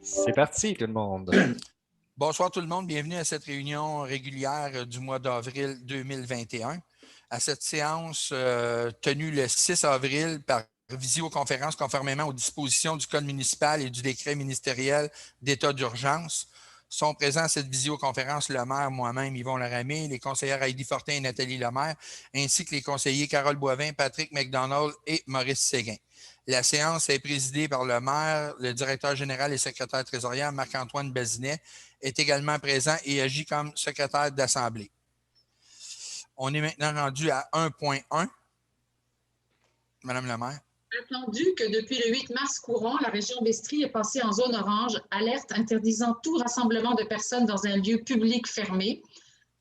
C'est parti, tout le monde. Bonsoir tout le monde, bienvenue à cette réunion régulière du mois d'avril 2021. À cette séance tenue le 6 avril par visioconférence conformément aux dispositions du Code municipal et du décret ministériel d'état d'urgence. Sont présents à cette visioconférence le maire, moi-même, Yvon Laramé, les conseillères Heidi Fortin et Nathalie Lemaire, ainsi que les conseillers Carole Boivin, Patrick McDonald et Maurice Séguin. La séance est présidée par le maire, le directeur général et secrétaire trésorier Marc-Antoine Bazinet est également présent et agit comme secrétaire d'assemblée. On est maintenant rendu à 1.1. Madame la maire. Attendu que depuis le 8 mars courant, la région d'Estrie est passée en zone orange, alerte interdisant tout rassemblement de personnes dans un lieu public fermé.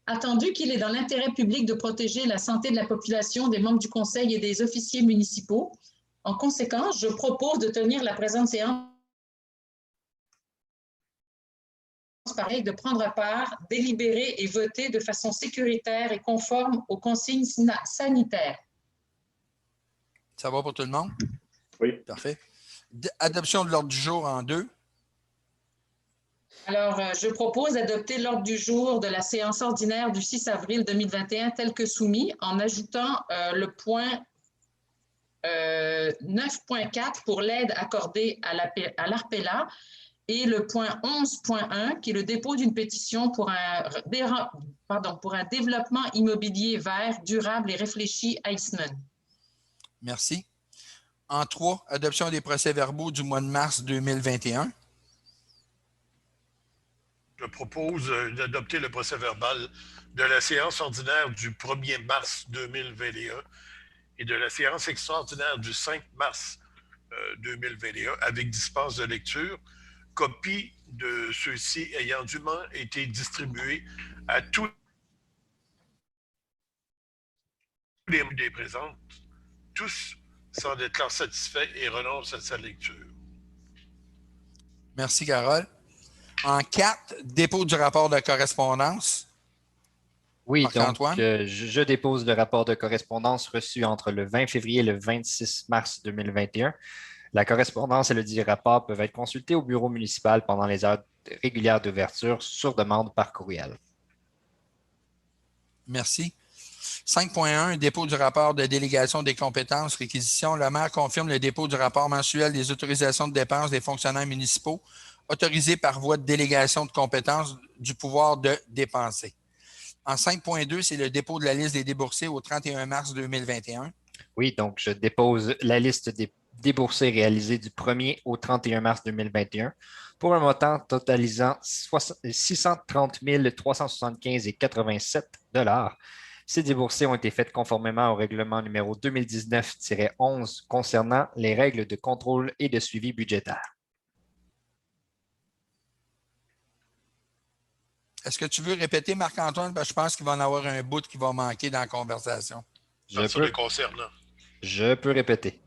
Attendu qu'il est dans l'intérêt public de protéger la santé de la population, des membres du conseil et des officiers municipaux. En conséquence, je propose de tenir la présente séance de prendre part, délibérer et voter de façon sécuritaire et conforme aux consignes sanitaires. Ça va pour tout le monde? Oui. Parfait. Adoption de l'ordre du jour en 2. Alors, je propose d'adopter l'ordre du jour de la séance ordinaire du 6 avril 2021 tel que soumis en ajoutant le point 9.4 pour l'aide accordée à l'ARPELA et le point 11.1 qui est le dépôt d'une pétition pour un développement immobilier vert, durable et réfléchi à Eastman. Merci. En 3, adoption des procès-verbaux du mois de mars 2021. Je propose d'adopter le procès-verbal de la séance ordinaire du 1er mars 2021 et de la séance extraordinaire du 5 mars 2021 avec dispense de lecture, copie de ceux-ci ayant dûment été distribués à tous les membres des présentes, tous sans déclarent satisfaits et renoncent à sa lecture. Merci, Carole. En 4, dépôt du rapport de correspondance. Oui, donc Marc-Antoine. je dépose le rapport de correspondance reçu entre le 20 février et le 26 mars 2021. La correspondance et le dit rapport peuvent être consultés au bureau municipal pendant les heures régulières d'ouverture sur demande par courriel. Merci. 5.1, dépôt du rapport de délégation des compétences, réquisition. Le maire confirme le dépôt du rapport mensuel des autorisations de dépenses des fonctionnaires municipaux autorisés par voie de délégation de compétences du pouvoir de dépenser. En 5.2, c'est le dépôt de la liste des déboursés au 31 mars 2021. Oui, donc je dépose la liste des déboursés réalisés du 1er au 31 mars 2021 pour un montant totalisant 630 375,87 $. Ces déboursés ont été faits conformément au règlement numéro 2019-11 concernant les règles de contrôle et de suivi budgétaire. Est-ce que tu veux répéter, Marc-Antoine? Parce que je pense qu'il va en avoir un bout qui va manquer dans la conversation. Je peux répéter.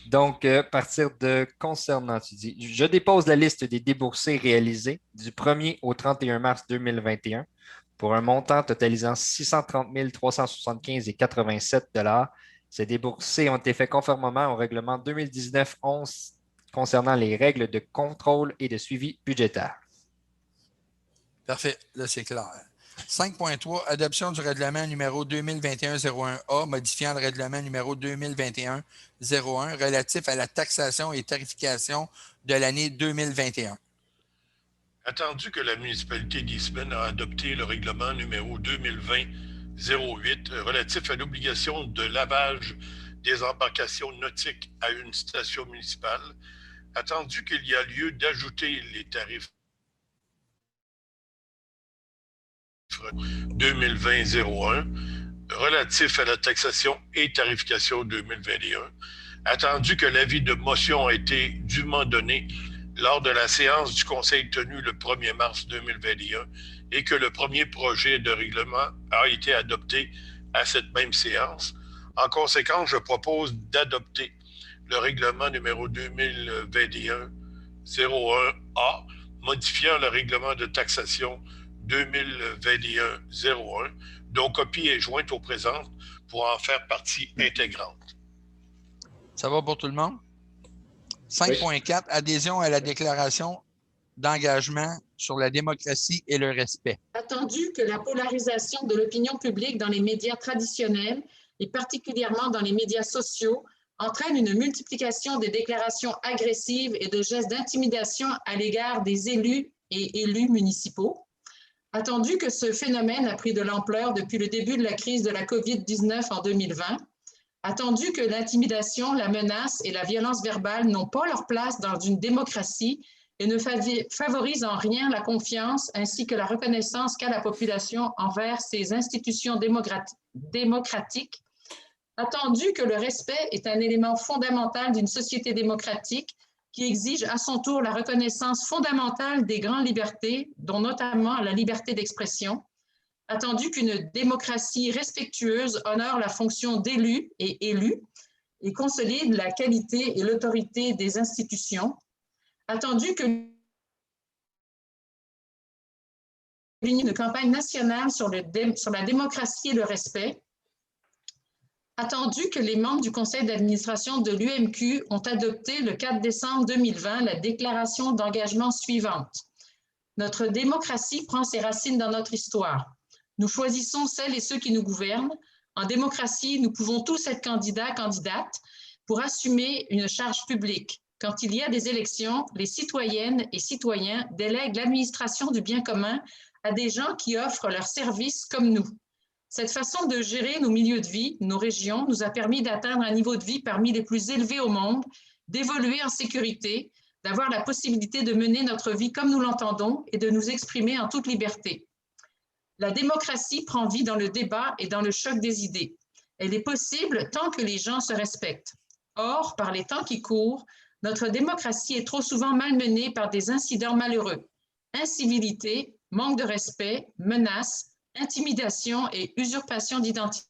Donc, partir de concernant, tu dis, je dépose la liste des déboursés réalisés du 1er au 31 mars 2021 pour un montant totalisant 630 375,87 $. Ces déboursés ont été faits conformément au règlement 2019-11 concernant les règles de contrôle et de suivi budgétaire. Parfait, là c'est clair. 5.3, adoption du règlement numéro 2021-01A, modifiant le règlement numéro 2021-01 relatif à la taxation et tarification de l'année 2021. Attendu que la municipalité d'Eastman a adopté le règlement numéro 2020-08 relatif à l'obligation de lavage des embarcations nautiques à une station municipale, attendu qu'il y a lieu d'ajouter les tarifs 2020-01 relatif à la taxation et tarification 2021, attendu que l'avis de motion a été dûment donné lors de la séance du Conseil tenue le 1er mars 2021 et que le premier projet de règlement a été adopté à cette même séance. En conséquence, je propose d'adopter le règlement numéro 2021-01A, modifiant le règlement de taxation 2021-01, dont copie est jointe aux présentes pour en faire partie intégrante. Ça va pour tout le monde? 5.4, adhésion à la déclaration d'engagement sur la démocratie et le respect. Attendu que la polarisation de l'opinion publique dans les médias traditionnels et particulièrement dans les médias sociaux entraîne une multiplication des déclarations agressives et de gestes d'intimidation à l'égard des élus et élus municipaux. Attendu que ce phénomène a pris de l'ampleur depuis le début de la crise de la COVID-19 en 2020. Attendu que l'intimidation, la menace et la violence verbale n'ont pas leur place dans une démocratie et ne favorisent en rien la confiance ainsi que la reconnaissance qu'a la population envers ces institutions démocratiques. Attendu que le respect est un élément fondamental d'une société démocratique qui exige à son tour la reconnaissance fondamentale des grandes libertés, dont notamment la liberté d'expression. Attendu qu'une démocratie respectueuse honore la fonction d'élu et élu et consolide la qualité et l'autorité des institutions. Attendu que une campagne nationale sur la démocratie et le respect. Attendu que les membres du conseil d'administration de l'UMQ ont adopté le 4 décembre 2020 la déclaration d'engagement suivante. Notre démocratie prend ses racines dans notre histoire. Nous choisissons celles et ceux qui nous gouvernent. En démocratie, nous pouvons tous être candidats, candidates pour assumer une charge publique. Quand il y a des élections, les citoyennes et citoyens délèguent l'administration du bien commun à des gens qui offrent leurs services comme nous. Cette façon de gérer nos milieux de vie, nos régions, nous a permis d'atteindre un niveau de vie parmi les plus élevés au monde, d'évoluer en sécurité, d'avoir la possibilité de mener notre vie comme nous l'entendons et de nous exprimer en toute liberté. La démocratie prend vie dans le débat et dans le choc des idées. Elle est possible tant que les gens se respectent. Or, par les temps qui courent, notre démocratie est trop souvent malmenée par des incidents malheureux. Incivilité, manque de respect, menaces, intimidation et usurpation d'identité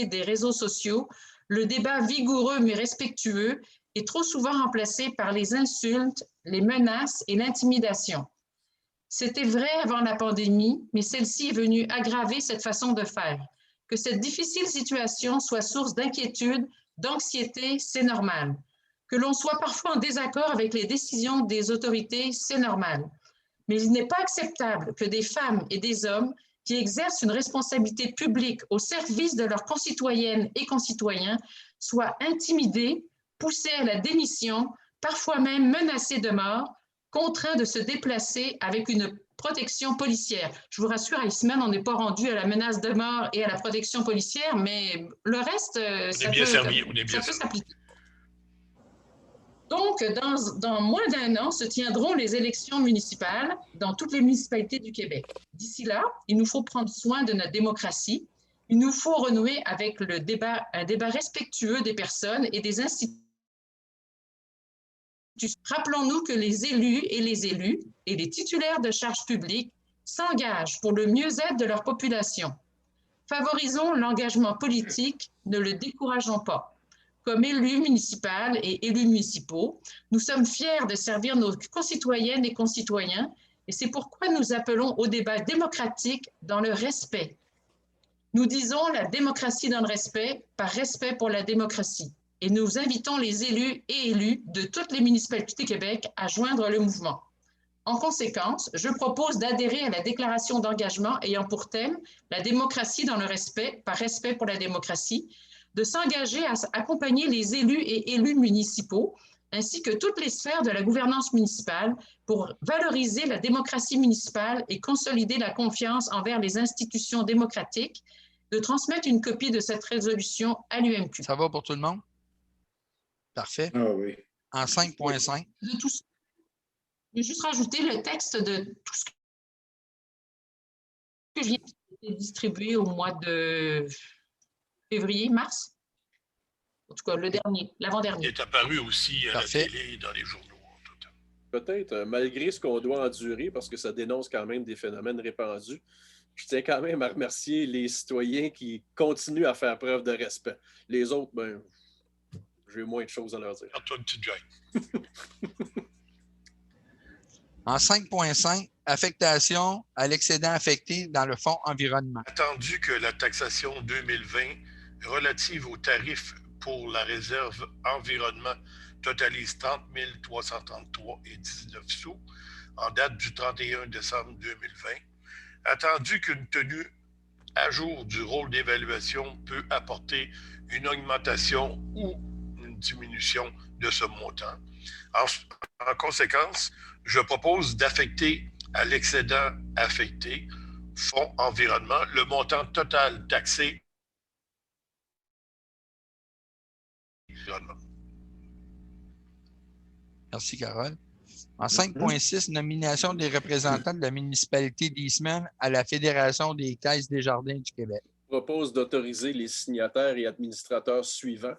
des réseaux sociaux, le débat vigoureux mais respectueux est trop souvent remplacé par les insultes, les menaces et l'intimidation. C'était vrai avant la pandémie, mais celle-ci est venue aggraver cette façon de faire. Que cette difficile situation soit source d'inquiétude, d'anxiété, c'est normal. Que l'on soit parfois en désaccord avec les décisions des autorités, c'est normal. Mais il n'est pas acceptable que des femmes et des hommes qui exercent une responsabilité publique au service de leurs concitoyennes et concitoyens soient intimidés, poussés à la démission, parfois même menacés de mort, contraints de se déplacer avec une protection policière. Je vous rassure, à Eastman, on n'est pas rendu à la menace de mort et à la protection policière, mais le reste, ça peut s'appliquer. Donc, dans moins d'un an, se tiendront les élections municipales dans toutes les municipalités du Québec. D'ici là, il nous faut prendre soin de notre démocratie. Il nous faut renouer avec un débat respectueux des personnes et des institutions. Rappelons-nous que les élus et les titulaires de charges publiques s'engagent pour le mieux-être de leur population. Favorisons l'engagement politique, ne le décourageons pas. Comme élus municipaux et élus municipaux, nous sommes fiers de servir nos concitoyennes et concitoyens et c'est pourquoi nous appelons au débat démocratique dans le respect. Nous disons la démocratie dans le respect, par respect pour la démocratie. Et nous invitons les élus et élus de toutes les municipalités du Québec à joindre le mouvement. En conséquence, je propose d'adhérer à la déclaration d'engagement ayant pour thème la démocratie dans le respect, par respect pour la démocratie, de s'engager à accompagner les élus et élus municipaux, ainsi que toutes les sphères de la gouvernance municipale pour valoriser la démocratie municipale et consolider la confiance envers les institutions démocratiques, de transmettre une copie de cette résolution à l'UMQ. Ça va pour tout le monde? Parfait. Ah oui. En 5.5. Je vais juste rajouter le texte de tout ce que je viens de distribuer au mois de février, mars. En tout cas, le dernier, l'avant-dernier. Il est apparu aussi à Parfait. la télé, dans les journaux. En tout temps. Peut-être, malgré ce qu'on doit endurer, parce que ça dénonce quand même des phénomènes répandus, je tiens quand même à remercier les citoyens qui continuent à faire preuve de respect. Les autres, ben, j'ai moins de choses à leur dire. Garde-toi une petite gêne. En 5.5, affectation à l'excédent affecté dans le fonds environnement. Attendu que la taxation 2020 relative aux tarifs pour la réserve environnement totalise 30 333,19 sous en date du 31 décembre 2020. Attendu qu'une tenue à jour du rôle d'évaluation peut apporter une augmentation ou une diminution de ce montant. En conséquence, je propose d'affecter à l'excédent affecté, fonds environnement, le montant total taxé. Merci, Carole. En 5.6, nomination des représentants de la municipalité d'Eastman à la Fédération des caisses des jardins du Québec. Je propose d'autoriser les signataires et administrateurs suivants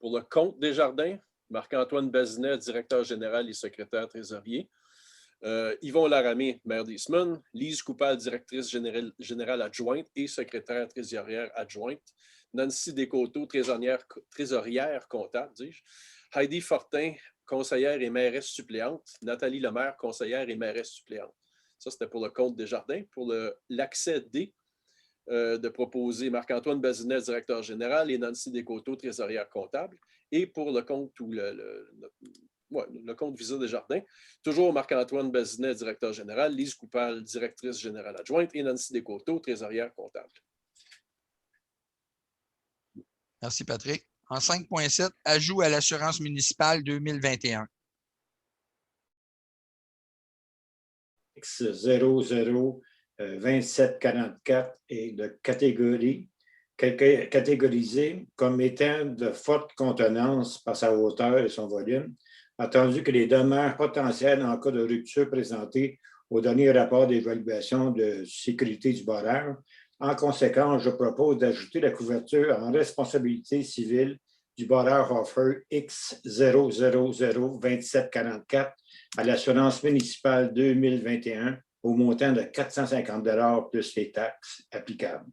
pour le compte des jardins, Marc-Antoine Bazinet, directeur général et secrétaire trésorier, Yvon Laramé, maire d'Eastman, Lise Coupal, directrice générale adjointe et secrétaire trésorière adjointe, Nancy Descoteaux, trésorière comptable, dis-je, Heidi Fortin, conseillère et mairesse suppléante, Nathalie Lemaire, conseillère et mairesse suppléante. Ça, c'était pour le compte des jardins. Pour l'accès D, de proposer Marc-Antoine Bazinet, directeur général, et Nancy Descoteaux, trésorière comptable. Et pour le compte ou le compte Visa des Jardins, toujours Marc-Antoine Bazinet, directeur général, Lise Coupal, directrice générale adjointe, et Nancy Descoteaux, trésorière comptable. Merci, Patrick. En 5.7, ajout à l'assurance municipale 2021. 002744 est de catégorisé comme étant de forte contenance par sa hauteur et son volume, attendu que les dommages potentiels en cas de rupture présentés au dernier rapport d'évaluation de sécurité du barrage. En conséquence, je propose d'ajouter la couverture en responsabilité civile du barrage Offer X0002744 à l'assurance municipale 2021 au montant de 450 $ plus les taxes applicables.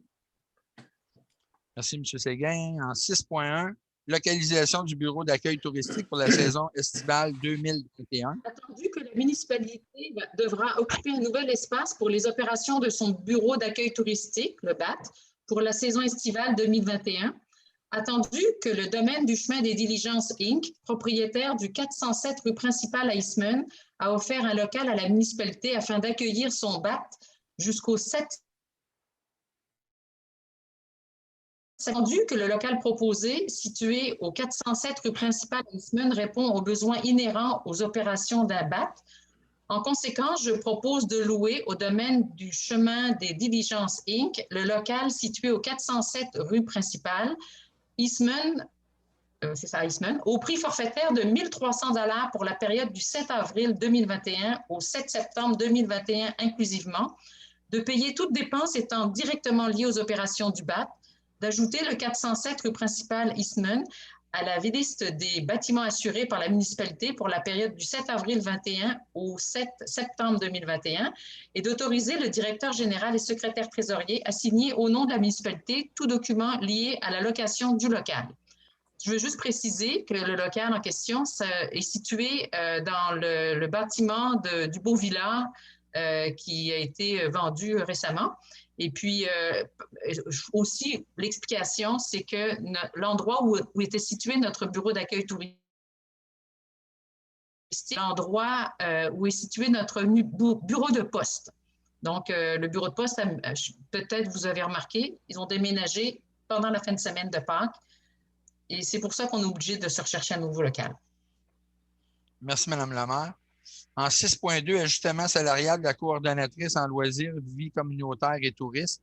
Merci, M. Séguin. En 6.1, localisation du bureau d'accueil touristique pour la saison estivale 2021. Attendu que la municipalité devra occuper un nouvel espace pour les opérations de son bureau d'accueil touristique, le BAT, pour la saison estivale 2021. Attendu que le domaine du chemin des diligences Inc., propriétaire du 407 rue principale à Eastman, a offert un local à la municipalité afin d'accueillir son BAT jusqu'au 7. Attendu que le local proposé, situé au 407 rue principale à Eastman, répond aux besoins inhérents aux opérations d'un BAT. En conséquence, je propose de louer au domaine du chemin des diligences Inc. le local situé au 407 rue principale, Eastman, Eastman, au prix forfaitaire de 1 300 $ pour la période du 7 avril 2021 au 7 septembre 2021 inclusivement, de payer toutes dépenses étant directement liées aux opérations du BAT, d'ajouter le 407 rue principale Eastman à la liste des bâtiments assurés par la municipalité pour la période du 7 avril 2021 au 7 septembre 2021 et d'autoriser le directeur général et secrétaire trésorier à signer au nom de la municipalité tout document lié à la location du local. Je veux juste préciser que le local en question est situé dans le bâtiment du Beau Villard qui a été vendu récemment. Et puis, aussi, l'explication, c'est que l'endroit où était situé notre bureau d'accueil touristique, l'endroit où est situé notre bureau de poste. Donc, le bureau de poste, peut-être vous avez remarqué, ils ont déménagé pendant la fin de semaine de Pâques. Et c'est pour ça qu'on est obligé de se rechercher un nouveau local. Merci, Mme Lemaire. En 6.2, ajustement salarial de la coordonnatrice en loisirs, vie communautaire et tourisme.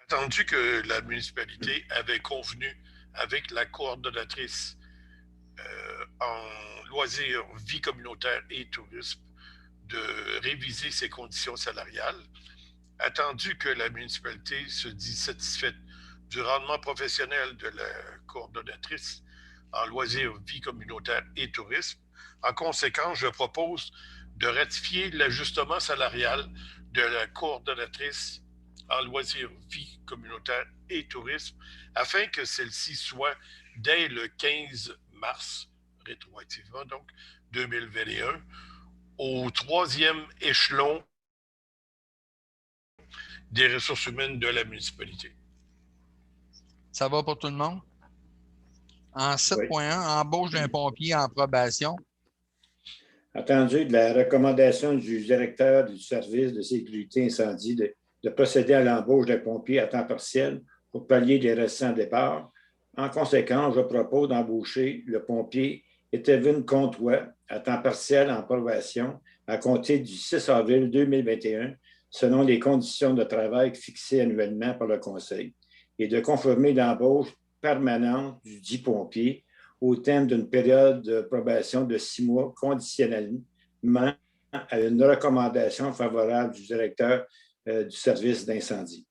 Attendu que la municipalité avait convenu avec la coordonnatrice en loisirs, vie communautaire et tourisme de réviser ses conditions salariales, attendu que la municipalité se dit satisfaite du rendement professionnel de la coordonnatrice en loisirs, vie communautaire et tourisme, en conséquence, je propose de ratifier l'ajustement salarial de la coordonnatrice en loisirs, vie communautaire et tourisme afin que celle-ci soit, dès le 15 mars, rétroactivement, donc 2021, au 3e échelon des ressources humaines de la municipalité. Ça va pour tout le monde? En 7.1, embauche d'un pompier en probation. Attendu de la recommandation du directeur du service de sécurité incendie de procéder à l'embauche d'un pompier à temps partiel pour pallier les récents départs. En conséquence, je propose d'embaucher le pompier Étévin Comtois à temps partiel en probation à compter du 6 avril 2021, selon les conditions de travail fixées annuellement par le Conseil, et de confirmer l'embauche permanente du dit pompier au terme d'une période de probation de 6 mois conditionnellement à une recommandation favorable du directeur du service d'incendie.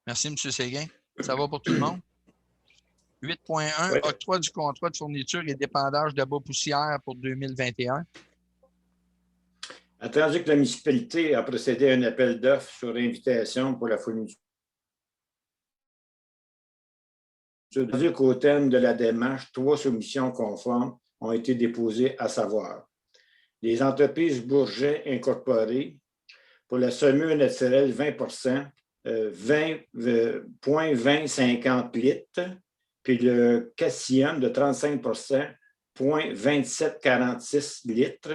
Merci, M. Séguin. Ça va pour tout le monde? 8.1, Oui. Octroi du contrat de fourniture et d'épandage de bas poussière pour 2021. Attendu que la municipalité a procédé à un appel d'offres sur invitation pour la fourniture. Attendu qu'au terme de la démarche, 3 soumissions conformes ont été déposées, à savoir les entreprises Bourget Incorporées pour la saumure naturelle 20 20,2050 litres, puis le Cassium de 35 0,2746 litres.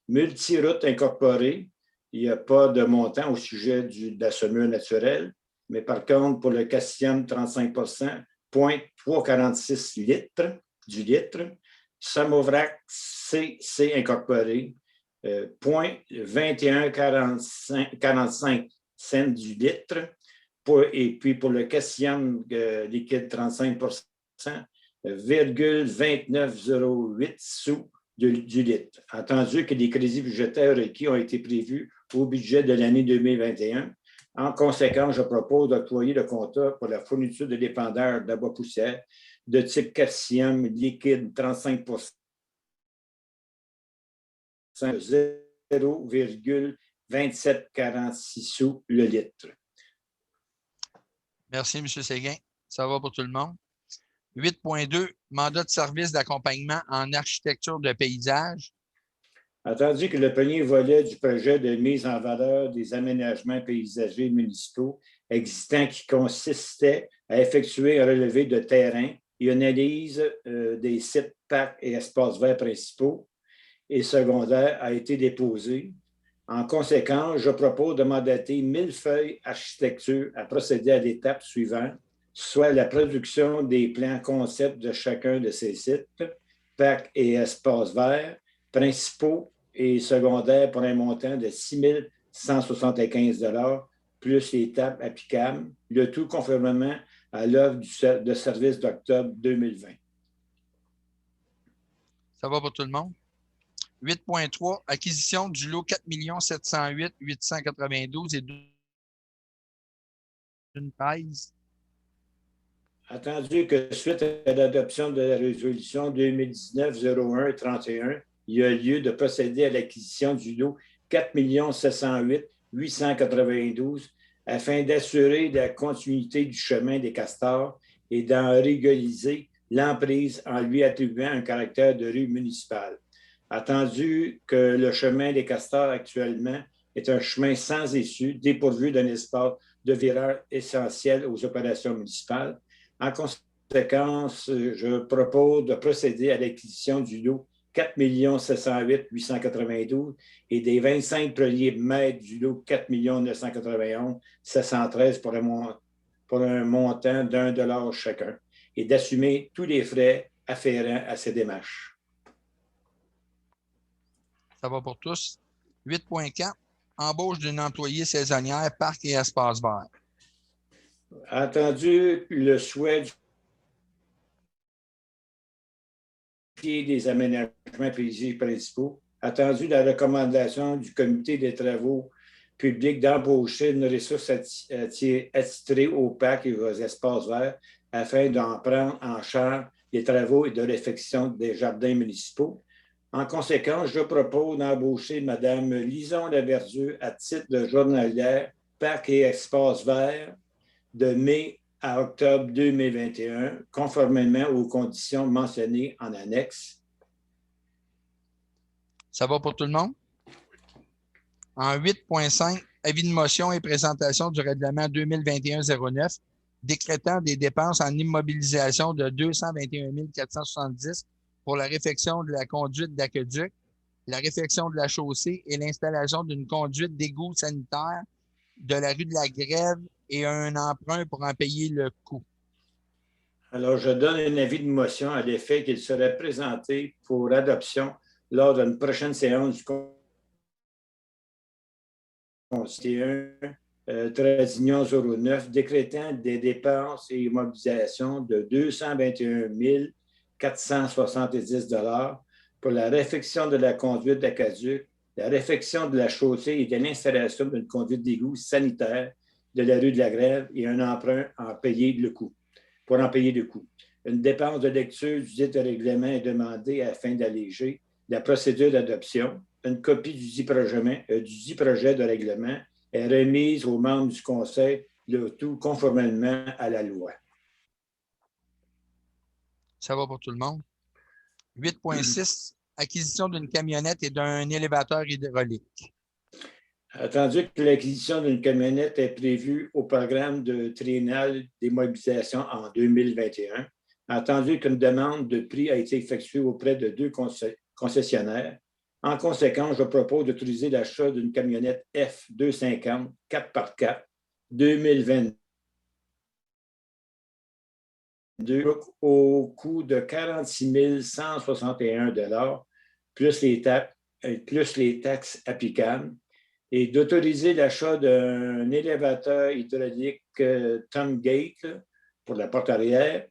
Multiroute Incorporée, il n'y a pas de montant au sujet de la saumure naturelle, mais par contre, pour le Cassium 35 0,346 litres du litre. Samovrac CC Incorporé, 0,2145 cents du litre. Et puis pour le Cassium liquide 35 0,2908 sous du litre. Entendu que les crédits budgétaires requis ont été prévus au budget de l'année 2021. En conséquence, je propose d'octroyer le contrat pour la fourniture de l'épandeur de bois poussière de type Cassium liquide 35 0,2746 sous le litre. Merci, M. Séguin. Ça va pour tout le monde. 8.2, mandat de service d'accompagnement en architecture de paysage. Attendu que le premier volet du projet de mise en valeur des aménagements paysagers municipaux existants qui consistait à effectuer un relevé de terrain et une analyse des sites parcs et espaces verts principaux et secondaires a été déposé. En conséquence, je propose de mandater Millefeuille Architecture à procéder à l'étape suivante, soit la production des plans concepts de chacun de ces sites, parcs et espaces verts, principaux et secondaires pour un montant de 6 175 $ plus l'étape applicable, le tout conformément à l'offre de service d'octobre 2020. Ça va pour tout le monde? 8.3, acquisition du lot 4 708 892 et d'une prise. Attendu que suite à l'adoption de la résolution 2019-01-31, il y a lieu de procéder à l'acquisition du lot 4 708 892 afin d'assurer la continuité du chemin des Castors et d'en régulariser l'emprise en lui attribuant un caractère de rue municipale. Attendu que le chemin des Castors actuellement est un chemin sans issue, dépourvu d'un espace de virage essentiel aux opérations municipales. En conséquence, je propose de procéder à l'acquisition du lot 4 708 892 et des 25 premiers mètres du lot 4 991 713 pour un montant d'$1 chacun et d'assumer tous les frais afférents à ces démarches. Ça va pour tous. 8.4, embauche d'une employée saisonnière, parc et espace vert. Attendu le souhait des aménagements paysagers principaux, attendu la recommandation du comité des travaux publics d'embaucher une ressource attitrée aux parcs et aux espaces verts afin d'en prendre en charge les travaux et de l'effectuation des jardins municipaux. En conséquence, je propose d'embaucher Mme Lison Laverdieu à titre de journalière parcs et espaces verts de mai à octobre 2021, conformément aux conditions mentionnées en annexe. Ça va pour tout le monde? En 8.5, avis de motion et présentation du règlement 2021-09 décrétant des dépenses en immobilisation de 221 470 pour la réfection de la conduite d'aqueduc, la réfection de la chaussée et l'installation d'une conduite d'égout sanitaire de la rue de la Grève et un emprunt pour en payer le coût. Alors, je donne un avis de motion à l'effet qu'il serait présenté pour adoption lors d'une prochaine séance du Conseil 13 09, décrétant des dépenses et immobilisations de 221 470 $ pour la réfection de la conduite d'Aqueduc, la réfection de la chaussée et de l'installation d'une conduite d'égout sanitaire de la rue de la Grève et un emprunt pour en payer le coût. Une dépense de lecture du dit règlement est demandée afin d'alléger la procédure d'adoption. Une copie du dit projet de règlement est remise aux membres du Conseil, le tout conformément à la loi. Ça va pour tout le monde? 8.6, acquisition d'une camionnette et d'un élévateur hydraulique. Attendu que l'acquisition d'une camionnette est prévue au programme de triennal des mobilisations en 2021, attendu qu'une demande de prix a été effectuée auprès de 2 concessionnaires. En conséquence, je propose d'autoriser l'achat d'une camionnette F250 4x4 2022 au coût de 46 161 $, plus les taxes applicables, et d'autoriser l'achat d'un élévateur hydraulique Tomgate pour la porte arrière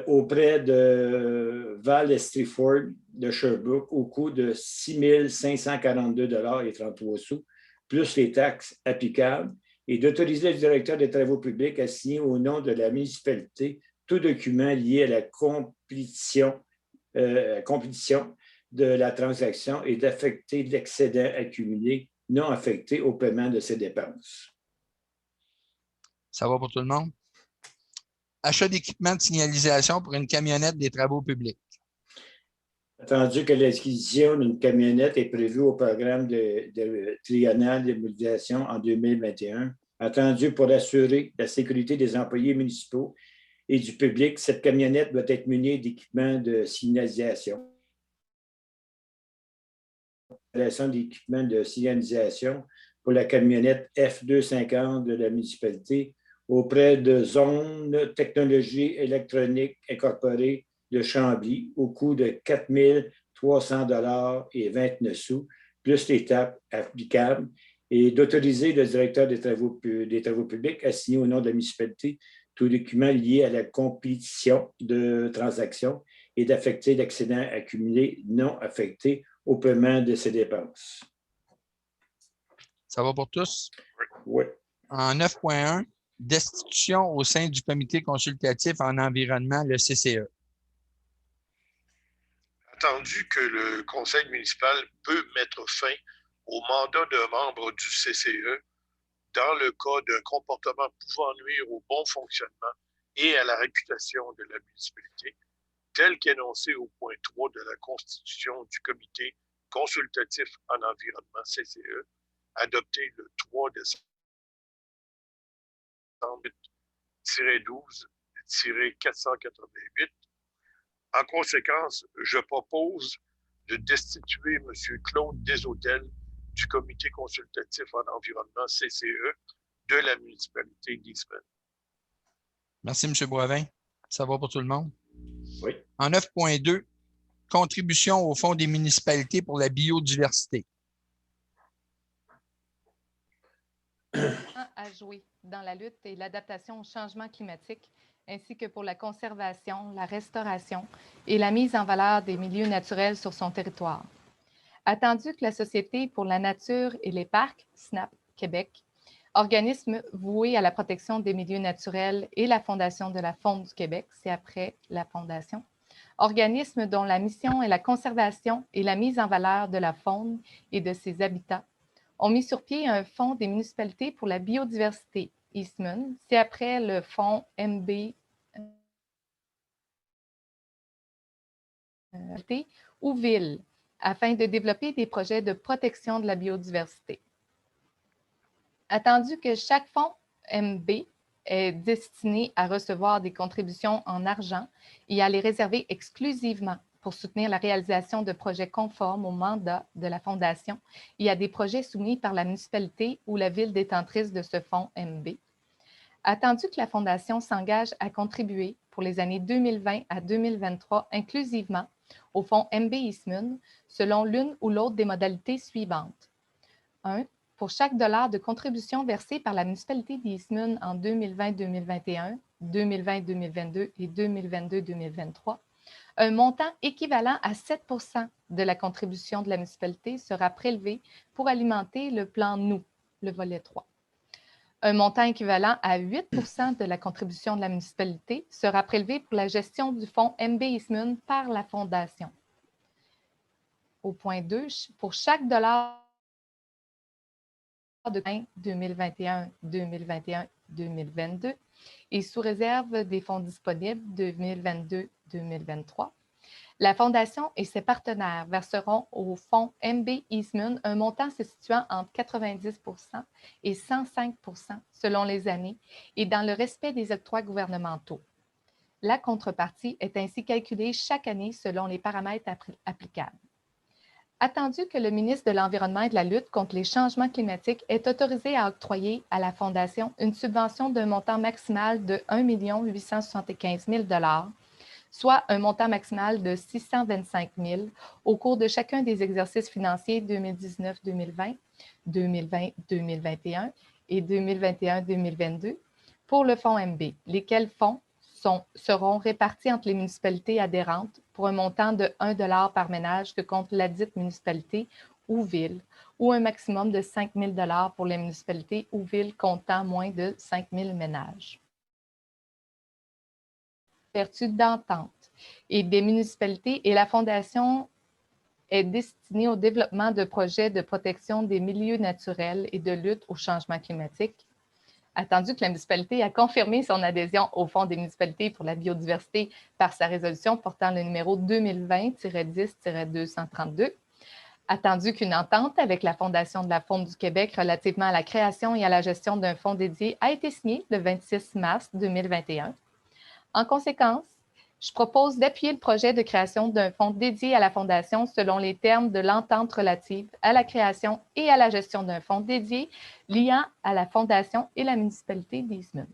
auprès de Val Striford de Sherbrooke au coût de 6 542 $ et 33 sous, plus les taxes applicables, et d'autoriser le directeur des travaux publics à signer au nom de la municipalité tout document lié à la compétition de la transaction et d'affecter l'excédent accumulé non affecté au paiement de ces dépenses. Ça va pour tout le monde? Achat d'équipement de signalisation pour une camionnette des travaux publics. Attendu que l'acquisition d'une camionnette est prévue au programme de triennal de mobilisation en 2021, attendu pour assurer la sécurité des employés municipaux et du public, cette camionnette doit être munie d'équipements de signalisation. D'équipements de signalisation pour la camionnette F250 de la municipalité auprès de Zone Technologie électronique incorporée de Chambly au coût de 4 300 $ et 29 sous, plus les taxes applicables, et d'autoriser le directeur des travaux publics à signer au nom de la municipalité tout document lié à la compétition de transactions et d'affecter l'excédent accumulé non affecté au paiement de ces dépenses. Ça va pour tous? Oui. En 9.1, destitution au sein du comité consultatif en environnement, le CCE. Attendu que le conseil municipal peut mettre fin au mandat d'un membre du CCE dans le cas d'un comportement pouvant nuire au bon fonctionnement et à la réputation de la municipalité, tel qu'énoncé au point 3 de la Constitution du comité consultatif en environnement CCE, adopté le 3 décembre 12-488. En conséquence, je propose de destituer M. Claude Desautels du comité consultatif en environnement CCE de la municipalité d'Eastman. Merci, M. Boivin. Ça va pour tout le monde? Oui. En 9.2, contribution au Fonds des municipalités pour la biodiversité. À jouer dans la lutte et l'adaptation au changement climatique, ainsi que pour la conservation, la restauration et la mise en valeur des milieux naturels sur son territoire. Attendu que la Société pour la nature et les parcs, SNAP Québec, organisme voué à la protection des milieux naturels, et la Fondation de la faune du Québec, c'est après la Fondation, organisme dont la mission est la conservation et la mise en valeur de la faune et de ses habitats, ont mis sur pied un fonds des municipalités pour la biodiversité, Eastman, c'est après le fonds MB ou ville, afin de développer des projets de protection de la biodiversité. Attendu que chaque fonds MB est destiné à recevoir des contributions en argent et à les réserver exclusivement pour soutenir la réalisation de projets conformes au mandat de la Fondation et à des projets soumis par la municipalité ou la ville détentrice de ce fonds MB. Attendu que la Fondation s'engage à contribuer pour les années 2020 à 2023 inclusivement au fonds MB Eastman selon l'une ou l'autre des modalités suivantes. 1. Pour chaque dollar de contribution versé par la municipalité d'Eastman en 2020-2021, 2020-2022 et 2022-2023, un montant équivalent à 7 % de la contribution de la municipalité sera prélevé pour alimenter le plan Nous, le volet 3. Un montant équivalent à 8 % de la contribution de la municipalité sera prélevé pour la gestion du fonds MB Eastman par la Fondation. Au point 2, pour chaque dollar de 2021, 2021, 2022 et sous réserve des fonds disponibles 2022-2023, la Fondation et ses partenaires verseront au fonds MB Eastman un montant se situant entre 90 % et 105 % selon les années et dans le respect des octrois gouvernementaux. La contrepartie est ainsi calculée chaque année selon les paramètres applicables. Attendu que le ministre de l'Environnement et de la lutte contre les changements climatiques est autorisé à octroyer à la Fondation une subvention d'un montant maximal de 1 875 000 $, soit un montant maximal de 625 000 au cours de chacun des exercices financiers 2019-2020, 2020-2021 et 2021-2022 pour le fonds MB, lesquels fonds seront répartis entre les municipalités adhérentes pour un montant de 1 $ par ménage que compte ladite municipalité ou ville, ou un maximum de 5 000 $ pour les municipalités ou villes comptant moins de 5 000 ménages. Vertu d'entente et des municipalités et la Fondation est destinée au développement de projets de protection des milieux naturels et de lutte au changement climatique. Attendu que la municipalité a confirmé son adhésion au Fonds des municipalités pour la biodiversité par sa résolution portant le numéro 2020-10-232, attendu qu'une entente avec la Fondation de la Faune du Québec relativement à la création et à la gestion d'un fonds dédié a été signée le 26 mars 2021. En conséquence, je propose d'appuyer le projet de création d'un fonds dédié à la Fondation selon les termes de l'entente relative à la création et à la gestion d'un fonds dédié liant à la Fondation et la municipalité d'Eastman.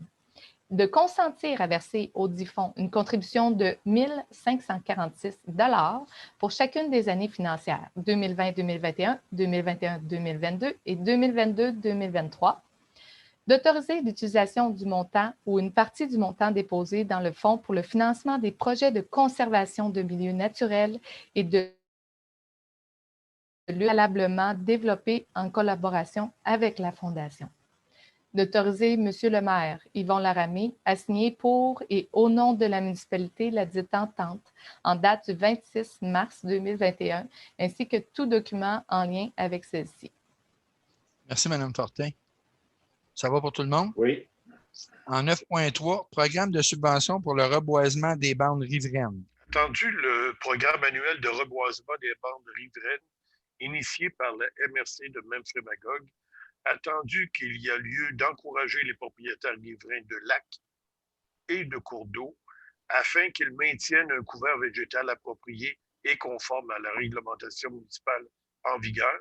De consentir à verser au dit fonds une contribution de 1 546 $ pour chacune des années financières 2020-2021, 2021-2022 et 2022-2023, d'autoriser l'utilisation du montant ou une partie du montant déposé dans le fonds pour le financement des projets de conservation de milieux naturels et de préalablement développés en collaboration avec la Fondation. D'autoriser M. le maire, Yvon Laramie, à signer pour et au nom de la municipalité la dite entente en date du 26 mars 2021, ainsi que tout document en lien avec celle-ci. Merci, Mme Fortin. Ça va pour tout le monde? Oui. En 9.3, programme de subvention pour le reboisement des bandes riveraines. Attendu le programme annuel de reboisement des bandes riveraines initié par la MRC de Memphremagog, attendu qu'il y a lieu d'encourager les propriétaires riverains de lacs et de cours d'eau afin qu'ils maintiennent un couvert végétal approprié et conforme à la réglementation municipale en vigueur.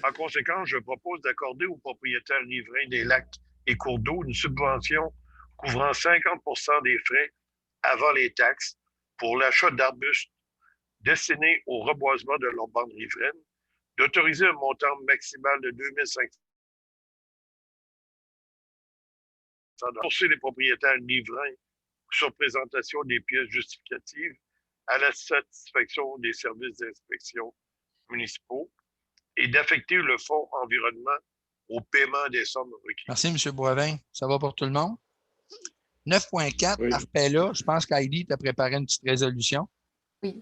En conséquence, je propose d'accorder aux propriétaires riverains des lacs et cours d'eau une subvention couvrant 50 % des frais avant les taxes pour l'achat d'arbustes destinés au reboisement de leurs bandes riveraines, d'autoriser un montant maximal de 2 500 $ pour les propriétaires riverains sur présentation des pièces justificatives à la satisfaction des services d'inspection municipaux et d'affecter le fonds environnement au paiement des sommes requises. Merci, M. Boivin. Ça va pour tout le monde? 9.4, Oui. Arpella, je pense qu'Heidi t'a préparé une petite résolution. Oui.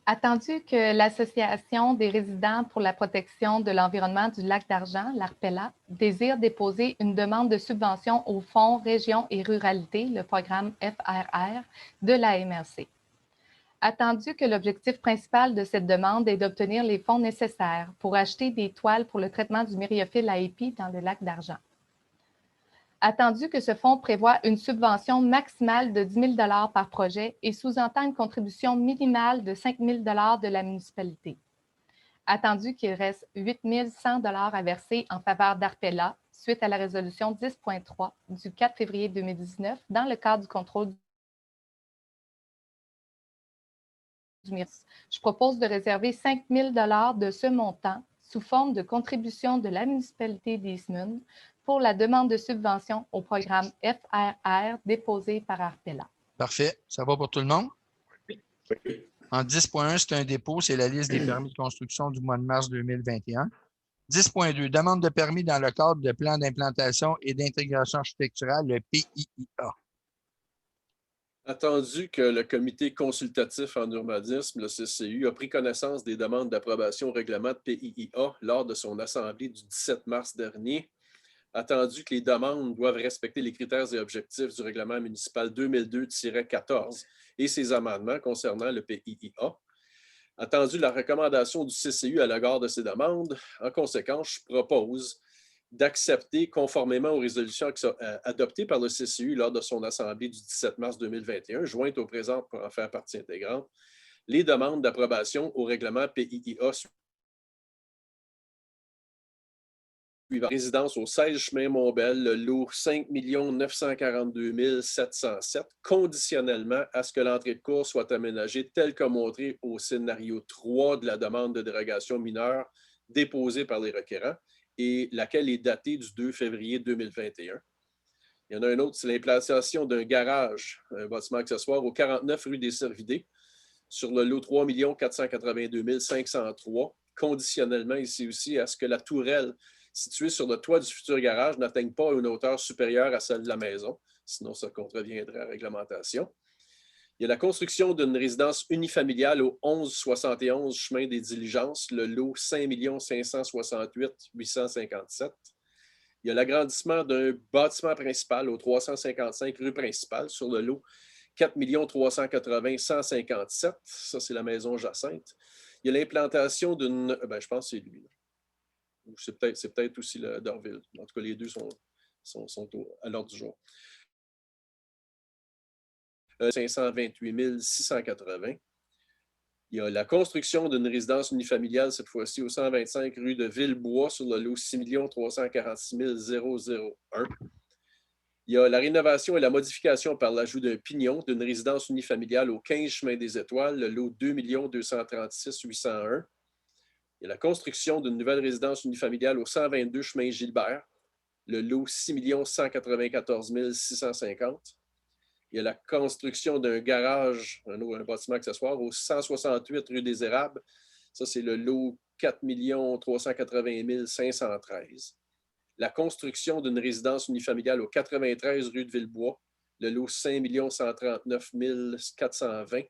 Attendu que l'Association des résidents pour la protection de l'environnement du lac d'Argent, l'ARPELA, désire déposer une demande de subvention au Fonds Région et Ruralité, le programme FRR, de la MRC. Attendu que l'objectif principal de cette demande est d'obtenir les fonds nécessaires pour acheter des toiles pour le traitement du myriophile AIP dans le lac d'Argent. Attendu que ce fonds prévoit une subvention maximale de 10 000 par projet et sous-entend une contribution minimale de 5 000 de la municipalité. Attendu qu'il reste 8 100 à verser en faveur d'Arpella suite à la résolution 10.3 du 4 février 2019 dans le cadre du contrôle du MIRS. Je propose de réserver 5 000 de ce montant sous forme de contribution de la municipalité d'Eastman pour la demande de subvention au programme FRR déposé par Arpella. Parfait. Ça va pour tout le monde? Oui. En 10.1, c'est un dépôt, c'est la liste des permis de construction du mois de mars 2021. 10.2, demande de permis dans le cadre de plan d'implantation et d'intégration architecturale, le PIIA. Attendu que le comité consultatif en urbanisme, le CCU, a pris connaissance des demandes d'approbation au règlement de PIIA lors de son assemblée du 17 mars dernier, attendu que les demandes doivent respecter les critères et objectifs du règlement municipal 2002-14 et ses amendements concernant le PIIA, attendu la recommandation du CCU à l'égard de ces demandes, en conséquence, je propose d'accepter, conformément aux résolutions adoptées par le CCU lors de son assemblée du 17 mars 2021, jointe au présent pour en faire partie intégrante, les demandes d'approbation au règlement PIIA suivant. Résidence au 16 chemin Montbel, le lot 5 942 707, conditionnellement à ce que l'entrée de cours soit aménagée telle que montrée au scénario 3 de la demande de dérogation mineure déposée par les requérants et laquelle est datée du 2 février 2021. Il y en a un autre, c'est l'implantation d'un garage, un bâtiment accessoire au 49 rue des Cervidés, sur le lot 3 482 503, conditionnellement ici aussi à ce que la tourelle située sur le toit du futur garage n'atteigne pas une hauteur supérieure à celle de la maison, sinon ça contreviendrait à la réglementation. Il y a la construction d'une résidence unifamiliale au 1171 chemin des Diligences, le lot 5 568 857. Il y a l'agrandissement d'un bâtiment principal au 355 rue principale sur le lot 4 380 157. Ça, c'est la maison Jacinthe. Il y a l'implantation d'une... je pense que c'est lui. C'est peut-être aussi le Dorville. En tout cas, les deux sont à l'ordre du jour. 528 680. Il y a la construction d'une résidence unifamiliale, cette fois-ci au 125 rue de Villebois, sur le lot 6 346 001. Il y a la rénovation et la modification par l'ajout d'un pignon d'une résidence unifamiliale au 15 chemin des Étoiles, le lot 2 236 801. Il y a la construction d'une nouvelle résidence unifamiliale au 122 chemin Gilbert, le lot 6 194 650. Il y a la construction d'un garage, un bâtiment accessoire, au 168 rue des Érables. Ça, c'est le lot 4 380 513. La construction d'une résidence unifamiliale au 93 rue de Villebois, le lot 5 139 420.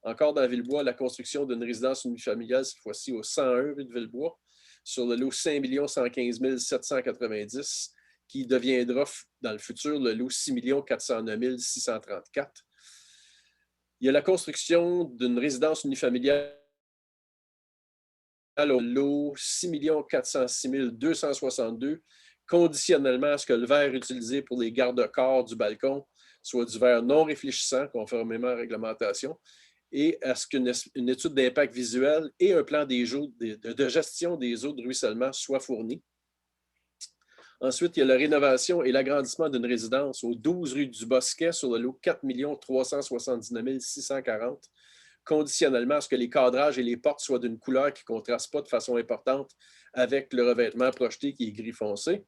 Encore dans Villebois, la construction d'une résidence unifamiliale, cette fois-ci au 101 rue de Villebois, sur le lot 5 115 790, qui deviendra dans le futur le lot 6 409 634. Il y a la construction d'une résidence unifamiliale au lot 6 406 262, conditionnellement à ce que le verre utilisé pour les garde-corps du balcon soit du verre non réfléchissant, conformément à la réglementation, et à ce qu'une étude d'impact visuel et un plan de gestion des eaux de ruissellement soient fournis. Ensuite, il y a la rénovation et l'agrandissement d'une résidence au 12 rue du Bosquet sur le lot 4 379 640, conditionnellement à ce que les cadrages et les portes soient d'une couleur qui ne contraste pas de façon importante avec le revêtement projeté qui est gris foncé.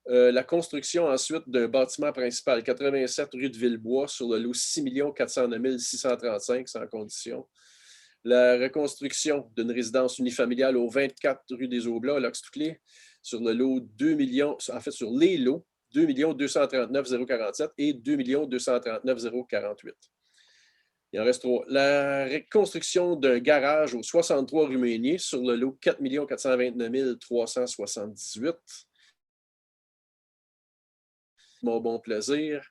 La construction ensuite d'un bâtiment principal, 87 rue de Villebois, sur le lot 6 409 635, sans condition. La reconstruction d'une résidence unifamiliale au 24 rue des Aublats, à Lox-Touclé, sur le lot 2 millions, en fait, sur les lots 2 239 047 et 2 239 048. Il en reste 3. La reconstruction d'un garage au 63 rue Meunier, sur le lot 4 429 378. Mon bon plaisir,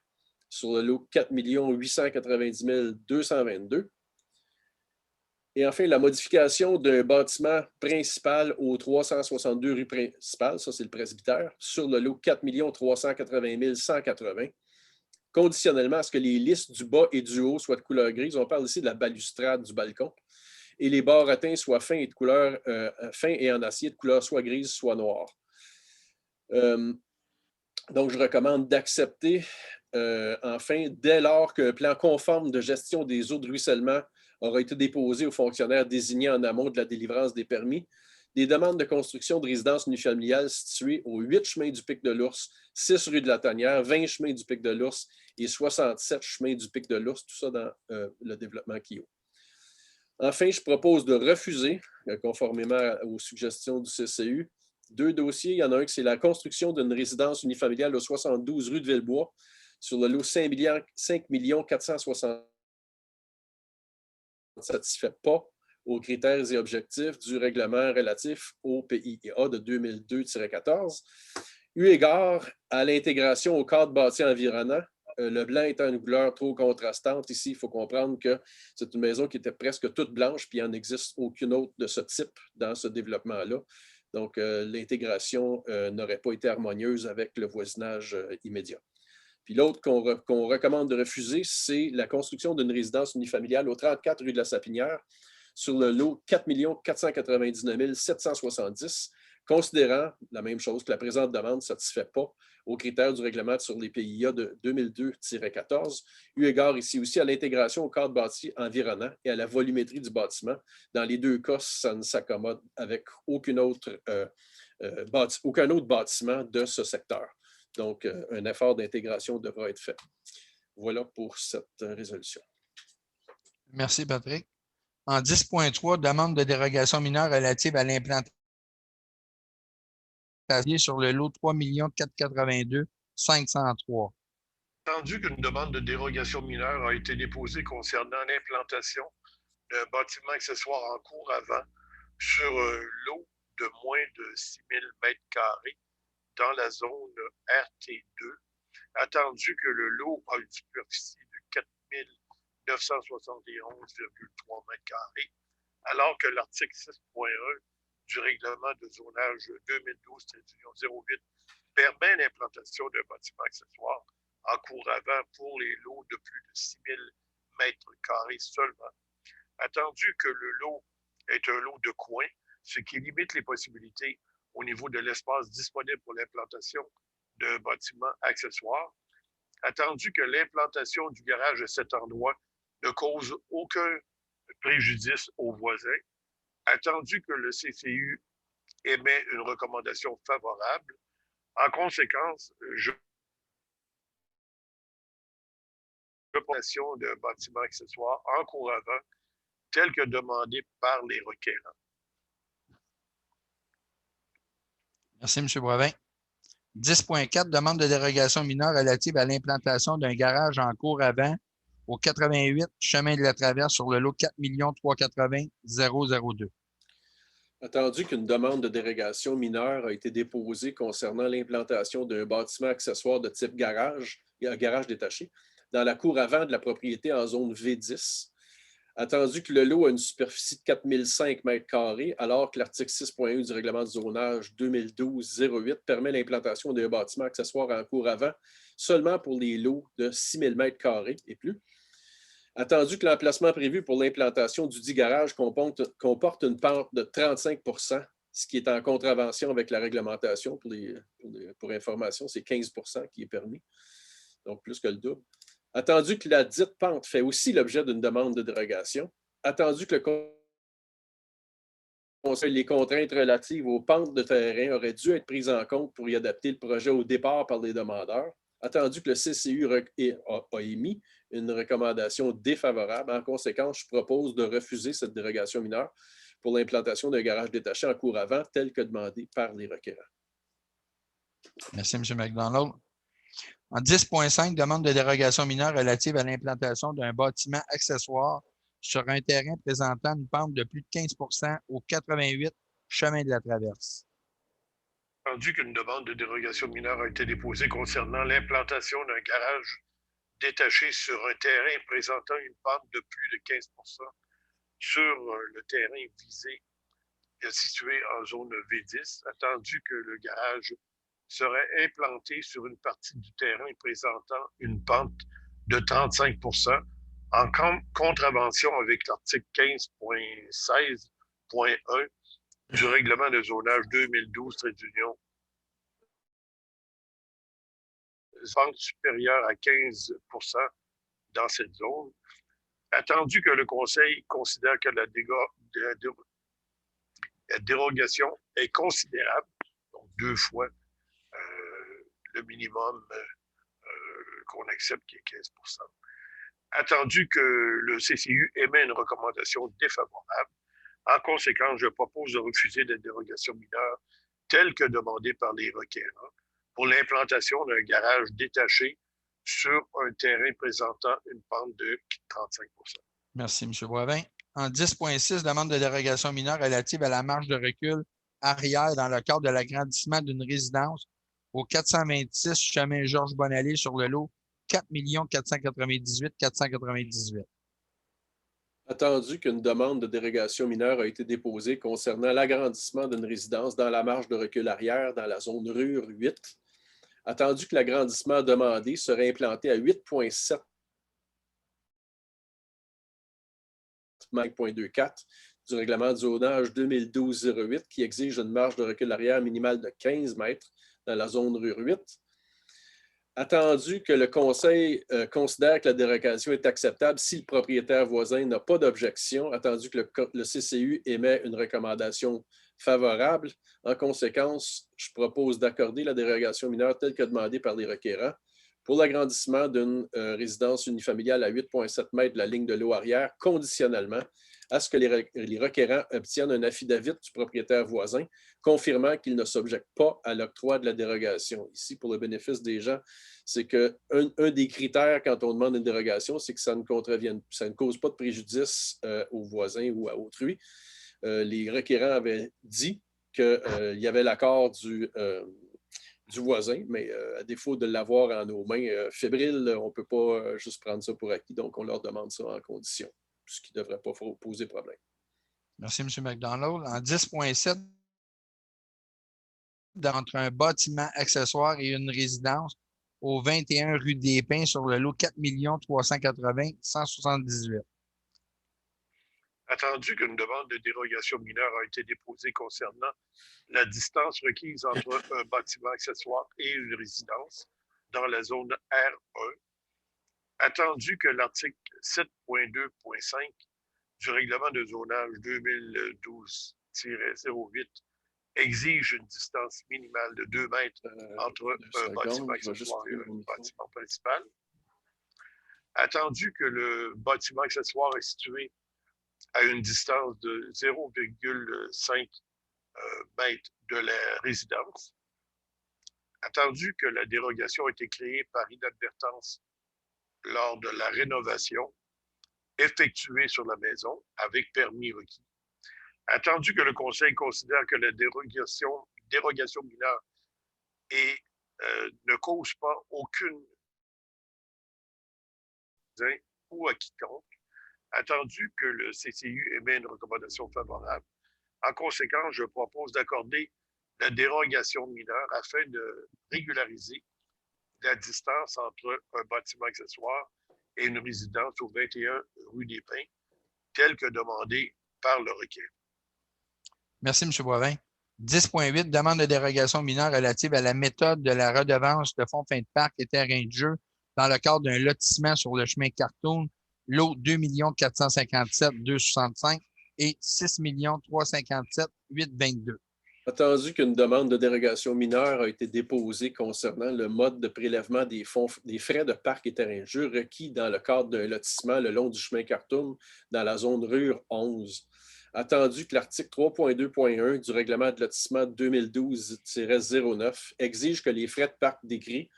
sur le lot 4 890 222. Et enfin, la modification d'un bâtiment principal au 362 rue principale, ça c'est le presbytère, sur le lot 4 380 180, conditionnellement à ce que les listes du bas et du haut soient de couleur grise. On parle ici de la balustrade du balcon. Et les bords atteints soient fins et, de couleur, fins et en acier de couleur soit grise, soit noire. Donc, je recommande d'accepter, enfin, dès lors qu'un plan conforme de gestion des eaux de ruissellement aura été déposé aux fonctionnaires désignés en amont de la délivrance des permis, des demandes de construction de résidences unifamiliales situées aux 8 chemins du Pic de l'Ours, 6 rue de la Tanière, 20 chemins du Pic de l'Ours et 67 chemins du Pic de l'Ours, tout ça dans le développement Kio. Enfin, je propose de refuser, conformément aux suggestions du CCU, 2 dossiers. Il y en a un qui c'est la construction d'une résidence unifamiliale au 72 rue de Villebois sur le lot 5 460 ne satisfait pas aux critères et objectifs du règlement relatif au PIA de 2002-14. Eu égard à l'intégration au cadre bâti environnant, le blanc étant une couleur trop contrastante, ici, il faut comprendre que c'est une maison qui était presque toute blanche, puis il n'en existe aucune autre de ce type dans ce développement-là. Donc, l'intégration n'aurait pas été harmonieuse avec le voisinage immédiat. Puis l'autre qu'on recommande de refuser, c'est la construction d'une résidence unifamiliale au 34 rue de la Sapinière sur le lot 4 499 770, considérant la même chose que la présente demande ne satisfait pas aux critères du règlement sur les PIA de 2002-14, eu égard ici aussi à l'intégration au cadre bâti environnant et à la volumétrie du bâtiment. Dans les 2 cas, ça ne s'accommode avec aucun autre bâtiment de ce secteur. Donc, un effort d'intégration devra être fait. Voilà pour cette résolution. Merci, Patrick. En 10.3, demande de dérogation mineure relative à l'implantation sur le lot 3 482 503. Entendu qu'une demande de dérogation mineure a été déposée concernant l'implantation d'un bâtiment accessoire en cours avant sur un lot de moins de 6 000 m² dans la zone RT2, attendu que le lot a une superficie de 4 971,3 m², alors que l'article 6.1 du règlement de zonage 2012-08 permet l'implantation d'un bâtiment accessoire en cours avant pour les lots de plus de 6 000 m² seulement, attendu que le lot est un lot de coin, ce qui limite les possibilités au niveau de l'espace disponible pour l'implantation d'un bâtiment accessoire, attendu que l'implantation du garage à cet endroit ne cause aucun préjudice aux voisins, attendu que le CCU émet une recommandation favorable. En conséquence, je d'un bâtiment accessoire en cours avant, tel que demandé par les requérants. Merci, M. Boivin. 10.4, demande de dérogation mineure relative à l'implantation d'un garage en cours avant au 88 chemin de la Traverse sur le lot 4 380 002. Attendu qu'une demande de dérogation mineure a été déposée concernant l'implantation d'un bâtiment accessoire de type garage détaché, dans la cour avant de la propriété en zone V10, attendu que le lot a une superficie de 4005 m², alors que l'article 6.1 du règlement de zonage 2012-08 permet l'implantation d'un bâtiment accessoire en cour avant seulement pour les lots de 6000 m² et plus, attendu que l'emplacement prévu pour l'implantation du dit garage comporte une pente de 35 %, ce qui est en contravention avec la réglementation. Pour information, c'est 15 % qui est permis, donc plus que le double. Attendu que la dite pente fait aussi l'objet d'une demande de dérogation, attendu que le Conseil les contraintes relatives aux pentes de terrain auraient dû être prises en compte pour y adapter le projet au départ par les demandeurs, attendu que le CCU a émis une recommandation défavorable. En conséquence, je propose de refuser cette dérogation mineure pour l'implantation d'un garage détaché en cour avant, tel que demandé par les requérants. Merci, M. McDonald. En 10.5, demande de dérogation mineure relative à l'implantation d'un bâtiment accessoire sur un terrain présentant une pente de plus de 15 % au 88 chemin de la Traverse. Attendu qu'une demande de dérogation mineure a été déposée concernant l'implantation d'un garage détaché sur un terrain présentant une pente de plus de 15 % sur le terrain visé situé en zone V10, attendu que le garage serait implanté sur une partie du terrain présentant une pente de 35 en contravention avec l'article 15.16.1 du règlement de zonage 2012-Union. Pente supérieure à 15 dans cette zone. Attendu que le Conseil considère que la dérogation est considérable, donc 2 fois le minimum qu'on accepte, qui est 15 attendu que le CCU émet une recommandation défavorable. En conséquence, je propose de refuser la dérogation mineure telle que demandée par les requérants pour l'implantation d'un garage détaché sur un terrain présentant une pente de 35 Merci, M. Boivin. En 10.6, demande de dérogation mineure relative à la marge de recul arrière dans le cadre de l'agrandissement d'une résidence au 426 chemin Georges Bonalé sur le lot 4 498 498. Attendu qu'une demande de dérogation mineure a été déposée concernant l'agrandissement d'une résidence dans la marge de recul arrière dans la zone RUR 8, attendu que l'agrandissement demandé serait implanté à 8.7 5.24 du règlement de zonage 2012-08 qui exige une marge de recul arrière minimale de 15 mètres dans la zone RUR 8. Attendu que le Conseil considère que la dérogation est acceptable si le propriétaire voisin n'a pas d'objection, attendu que le CCU émet une recommandation favorable. En conséquence, je propose d'accorder la dérogation mineure telle que demandée par les requérants pour l'agrandissement d'une résidence unifamiliale à 8,7 mètres de la ligne de l'eau arrière, conditionnellement à ce que les requérants obtiennent un affidavit du propriétaire voisin confirmant qu'il ne s'objecte pas à l'octroi de la dérogation. Ici, pour le bénéfice des gens, c'est qu'un des critères quand on demande une dérogation, c'est que ça ne cause pas de préjudice aux voisins ou à autrui. Les requérants avaient dit qu'il y avait l'accord du voisin, mais à défaut de l'avoir en nos mains fébriles, on ne peut pas juste prendre ça pour acquis, donc on leur demande ça en condition, ce qui ne devrait pas poser problème. Merci, M. McDonald. En 10.7, entre un bâtiment accessoire et une résidence au 21 rue des Pins sur le lot 4 380 178. Attendu qu'une demande de dérogation mineure a été déposée concernant la distance requise entre un bâtiment accessoire et une résidence dans la zone R1, attendu que l'article 7.2.5 du règlement de zonage 2012-08 exige une distance minimale de 2 mètres entre un bâtiment accessoire et un bâtiment principal, attendu que le bâtiment accessoire est situé à une distance de 0,5 mètres de la résidence, attendu que la dérogation a été créée par inadvertance lors de la rénovation effectuée sur la maison avec permis requis, attendu que le Conseil considère que la dérogation mineure ne cause pas aucune ou à quiconque, attendu que le CCU émet une recommandation favorable. En conséquence, je propose d'accorder la dérogation mineure afin de régulariser la distance entre un bâtiment accessoire et une résidence au 21 rue des Pins, telle que demandée par le requérant. Merci, M. Boivin. 10.8, demande de dérogation mineure relative à la méthode de la redevance de fonds fin de parc et terrain de jeu dans le cadre d'un lotissement sur le chemin Cartoon, lot 2 457 265 et 6 357 822. Attendu qu'une demande de dérogation mineure a été déposée concernant le mode de prélèvement des frais de parc et terrain de jeu requis dans le cadre d'un lotissement le long du chemin Cartoum dans la zone RUR 11. Attendu que l'article 3.2.1 du règlement de lotissement 2012-09 exige que les frais de parc décrits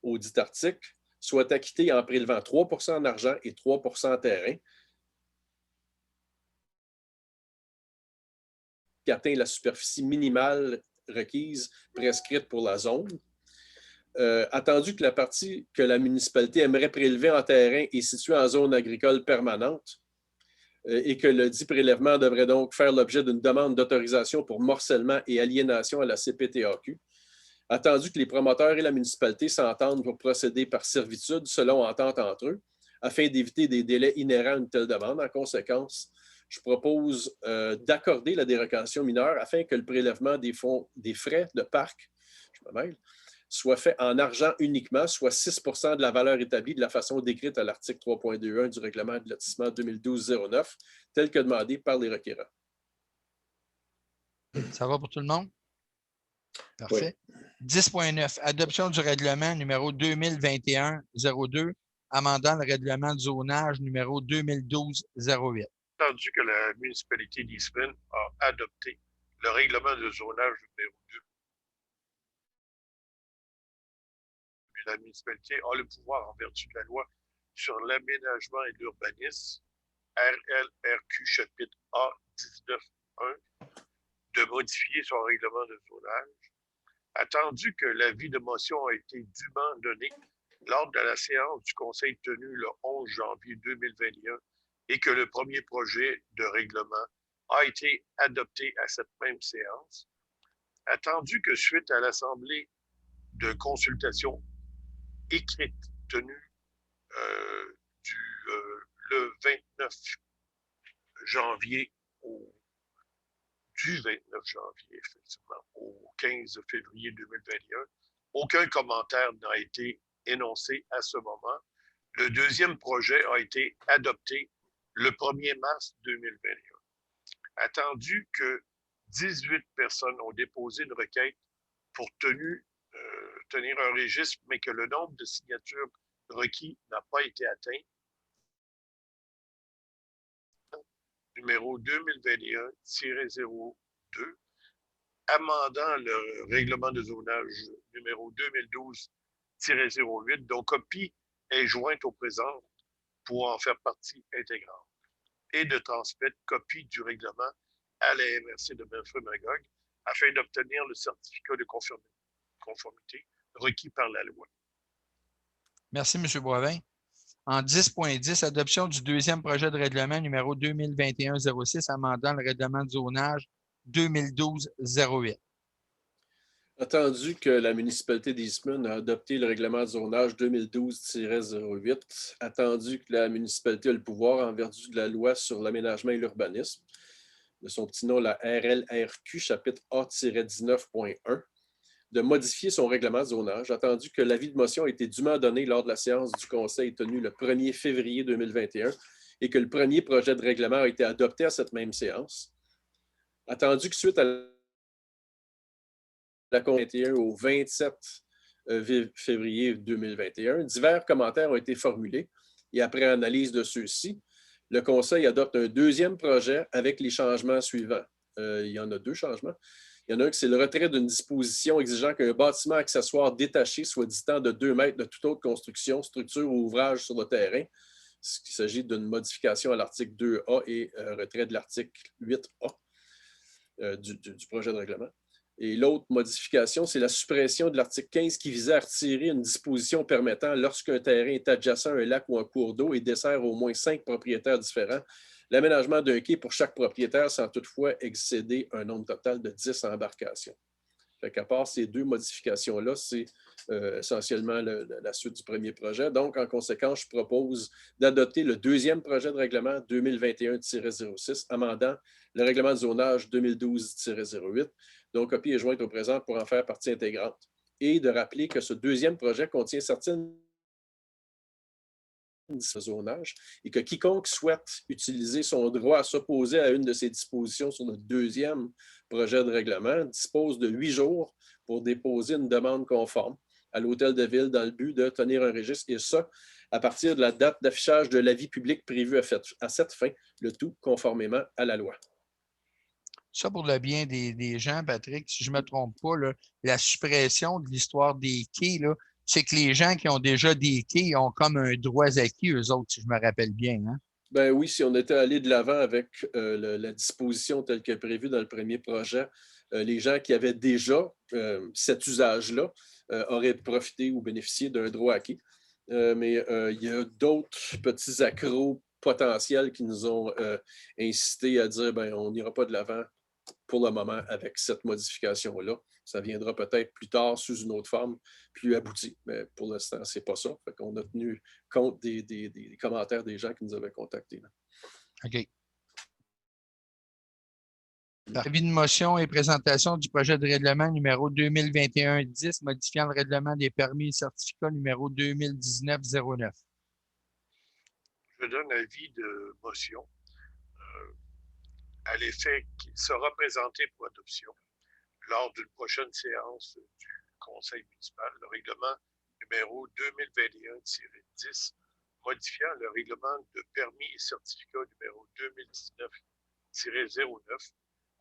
au dit article soient acquittés en prélevant 3 % en argent et 3 % en terrain, qui atteint la superficie minimale requise prescrite pour la zone. Attendu que la partie que la municipalité aimerait prélever en terrain est située en zone agricole permanente, et que le dit prélèvement devrait donc faire l'objet d'une demande d'autorisation pour morcellement et aliénation à la CPTAQ. Attendu que les promoteurs et la municipalité s'entendent pour procéder par servitude selon entente entre eux, afin d'éviter des délais inhérents à une telle demande. En conséquence, je propose d'accorder la dérogation mineure afin que le prélèvement des frais de parc, je me mêle, soit fait en argent uniquement, soit 6 de la valeur établie de la façon décrite à l'article 3.21 du règlement de lotissement 2012-09, tel que demandé par les requérants. Ça va pour tout le monde? Parfait. Oui. 10.9. Adoption du règlement numéro 2021-02, amendant le règlement de zonage numéro 2012-08. Entendu que la municipalité d'Eastman a adopté le règlement de zonage numéro 2. La municipalité a le pouvoir en vertu de la loi sur l'aménagement et l'urbanisme, RLRQ chapitre A 19.1, de modifier son règlement de zonage. Attendu que l'avis de motion a été dûment donné lors de la séance du Conseil tenue le 11 janvier 2021 et que le premier projet de règlement a été adopté à cette même séance, attendu que suite à l'Assemblée de consultation écrite tenue le 29 janvier du 29 janvier, effectivement, au 15 février 2021. Aucun commentaire n'a été énoncé à ce moment. Le deuxième projet a été adopté le 1er mars 2021. Attendu que 18 personnes ont déposé une requête pour tenir un registre, mais que le nombre de signatures requis n'a pas été atteint, numéro 2021-02, amendant le règlement de zonage numéro 2012-08, dont copie est jointe au présent pour en faire partie intégrante, et de transmettre copie du règlement à la MRC de Belfort-Magog afin d'obtenir le certificat de conformité requis par la loi. Merci, M. Boivin. En 10.10, adoption du deuxième projet de règlement numéro 2021-06, amendant le règlement de zonage 2012-08. Attendu que la municipalité d'Eastman a adopté le règlement de zonage 2012-08, attendu que la municipalité a le pouvoir en vertu de la loi sur l'aménagement et l'urbanisme, de son petit nom, la RLRQ, chapitre A-19.1, de modifier son règlement de zonage, attendu que l'avis de motion a été dûment donné lors de la séance du Conseil tenue le 1er février 2021 et que le premier projet de règlement a été adopté à cette même séance. Attendu que suite à la 21 au 27 février 2021, divers commentaires ont été formulés et après analyse de ceux-ci, le Conseil adopte un deuxième projet avec les changements suivants. Il y en a deux changements. Il y en a un qui c'est le retrait d'une disposition exigeant qu'un bâtiment accessoire détaché soit distant de 2 mètres de toute autre construction, structure ou ouvrage sur le terrain. Il s'agit d'une modification à l'article 2A et retrait de l'article 8A du projet de règlement. Et l'autre modification, c'est la suppression de l'article 15 qui visait à retirer une disposition permettant, lorsqu'un terrain est adjacent à un lac ou un cours d'eau et dessert au moins 5 propriétaires différents, l'aménagement d'un quai pour chaque propriétaire sans toutefois excéder un nombre total de 10 embarcations. Fait qu'à part ces deux modifications-là, c'est essentiellement la suite du premier projet. Donc, en conséquence, je propose d'adopter le deuxième projet de règlement 2021-06, amendant le règlement de zonage 2012-08, dont copie est jointe au présent pour en faire partie intégrante, et de rappeler que ce deuxième projet contient certaines zonage et que quiconque souhaite utiliser son droit à s'opposer à une de ces dispositions sur le deuxième projet de règlement dispose de 8 jours pour déposer une demande conforme à l'hôtel de ville dans le but de tenir un registre, et ça, à partir de la date d'affichage de l'avis public prévu à cette fin, le tout conformément à la loi. Ça, pour le bien des gens, Patrick, si je ne me trompe pas, là, la suppression de l'histoire des quais, là, c'est que les gens qui ont déjà des quais ont comme un droit acquis, eux autres, si je me rappelle bien. Hein? Ben oui, si on était allé de l'avant avec la disposition telle que prévue dans le premier projet, les gens qui avaient déjà cet usage-là auraient profité ou bénéficié d'un droit acquis. Mais il y a d'autres petits accros potentiels qui nous ont incité à dire ben, on n'ira pas de l'avant pour le moment avec cette modification-là. Ça viendra peut-être plus tard sous une autre forme plus aboutie, mais pour l'instant, ce n'est pas ça. Fait qu'on a tenu compte des commentaires des gens qui nous avaient contactés. Là. OK. Avis de motion et présentation du projet de règlement numéro 2021-10 modifiant le règlement des permis et certificats numéro 2019-09. Je donne avis de motion à l'effet qu'il sera présenté pour adoption lors d'une prochaine séance du Conseil municipal, le règlement numéro 2021-10, modifiant le règlement de permis et certificats numéro 2019-09,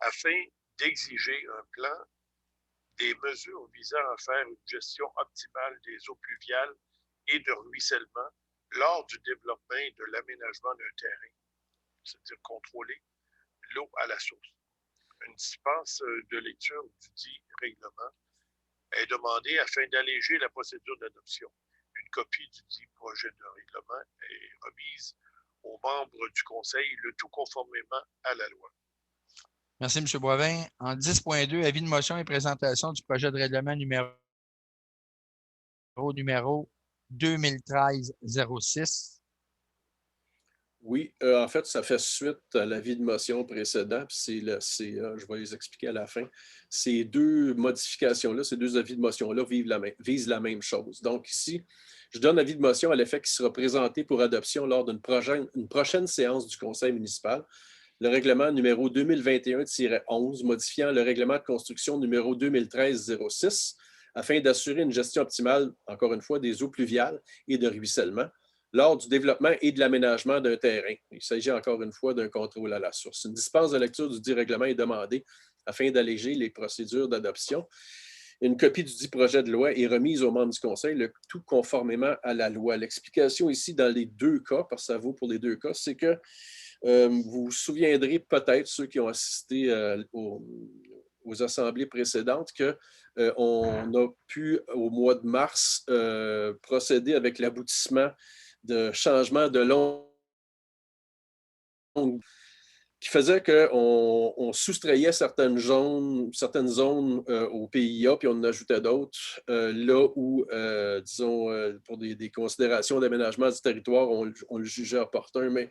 afin d'exiger un plan des mesures visant à faire une gestion optimale des eaux pluviales et de ruissellement lors du développement et de l'aménagement d'un terrain, c'est-à-dire contrôler l'eau à la source. Une dispense de lecture du dit règlement est demandée afin d'alléger la procédure d'adoption. Une copie du dit projet de règlement est remise aux membres du Conseil, le tout conformément à la loi. Merci, M. Boivin. En 10.2, avis de motion et présentation du projet de règlement numéro 2013-06. Oui, en fait, ça fait suite à l'avis de motion précédent. Je vais les expliquer à la fin. Ces deux modifications-là, ces deux avis de motion-là visent la même chose. Donc ici, je donne avis de motion à l'effet qui sera présenté pour adoption lors d'une prochaine séance du Conseil municipal, le règlement numéro 2021-11 modifiant le règlement de construction numéro 2013-06 afin d'assurer une gestion optimale, encore une fois, des eaux pluviales et de ruissellement lors du développement et de l'aménagement d'un terrain. Il s'agit encore une fois d'un contrôle à la source. Une dispense de lecture du dit règlement est demandée afin d'alléger les procédures d'adoption. Une copie du dit projet de loi est remise aux membres du Conseil, le tout conformément à la loi. L'explication ici, dans les deux cas, parce que ça vaut pour les deux cas, c'est que vous vous souviendrez peut-être, ceux qui ont assisté aux assemblées précédentes, qu'on a pu, au mois de mars, procéder avec l'aboutissement de changements de longue qui faisait qu'on soustrayait certaines zones au PIA, puis on en ajoutait d'autres, là où, disons, pour des considérations d'aménagement du territoire, on le jugeait opportun. Mais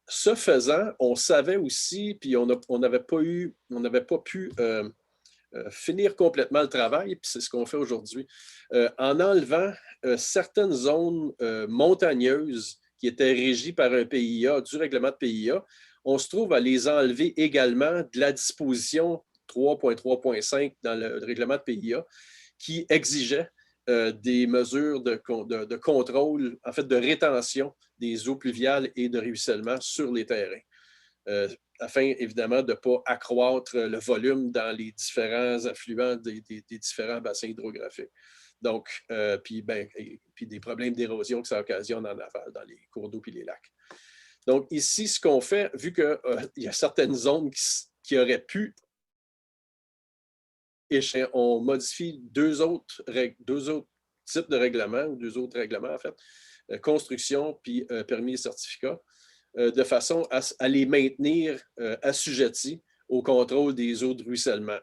ce faisant, on savait aussi, puis on n'avait pas pu finir complètement le travail, puis c'est ce qu'on fait aujourd'hui, en enlevant certaines zones montagneuses qui étaient régies par un PIA, du règlement de PIA, on se trouve à les enlever également de la disposition 3.3.5 dans le règlement de PIA qui exigeait des mesures de contrôle, en fait de rétention des eaux pluviales et de ruissellement sur les terrains, afin évidemment de ne pas accroître le volume dans les différents affluents des différents bassins hydrographiques. Donc, puis des problèmes d'érosion que ça occasionne en aval dans les cours d'eau et les lacs. Donc, ici, ce qu'on fait, vu qu'il y a certaines zones qui auraient pu, on modifie deux autres types de règlements, ou deux autres règlements, en fait, construction puis permis et certificats, de façon à les maintenir assujettis au contrôle des eaux de ruissellement.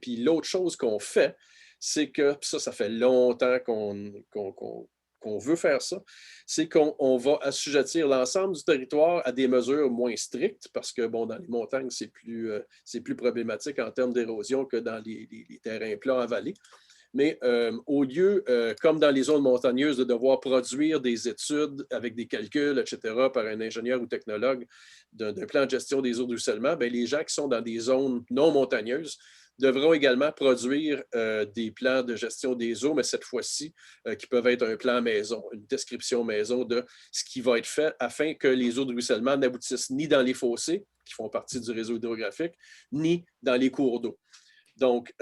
Puis l'autre chose qu'on fait, c'est que, ça fait longtemps qu'on veut faire ça, c'est qu'on va assujettir l'ensemble du territoire à des mesures moins strictes parce que, bon, dans les montagnes, c'est plus problématique en termes d'érosion que dans les terrains plats en vallée. Mais au lieu, comme dans les zones montagneuses, de devoir produire des études avec des calculs, etc., par un ingénieur ou technologue d'un plan de gestion des eaux de ruissellement, bien, les gens qui sont dans des zones non montagneuses devront également produire des plans de gestion des eaux, mais cette fois-ci, qui peuvent être un plan maison, une description maison de ce qui va être fait afin que les eaux de ruissellement n'aboutissent ni dans les fossés, qui font partie du réseau hydrographique, ni dans les cours d'eau. Donc,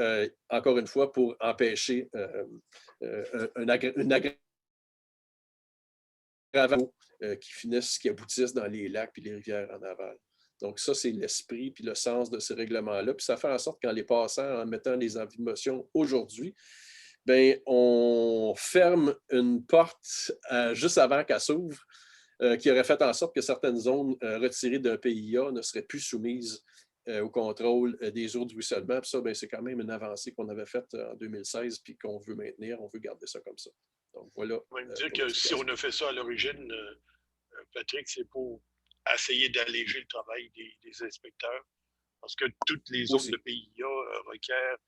encore une fois, pour empêcher un aggravation qui aboutissent dans les lacs et les rivières en aval. Donc, ça, c'est l'esprit puis le sens de ces règlements-là. Puis ça fait en sorte qu'en les passant, en mettant les avis de motion aujourd'hui, bien, on ferme une porte juste avant qu'elle s'ouvre qui aurait fait en sorte que certaines zones retirées d'un PIA ne seraient plus soumises au contrôle des eaux de ruissellement. Puis ça, ben, c'est quand même une avancée qu'on avait faite en 2016 puis qu'on veut maintenir. On veut garder ça comme ça. Donc voilà. On va me dire que si on a fait ça à l'origine, Patrick, c'est pour essayer d'alléger le travail des inspecteurs. Parce que toutes les zones de PIA requièrent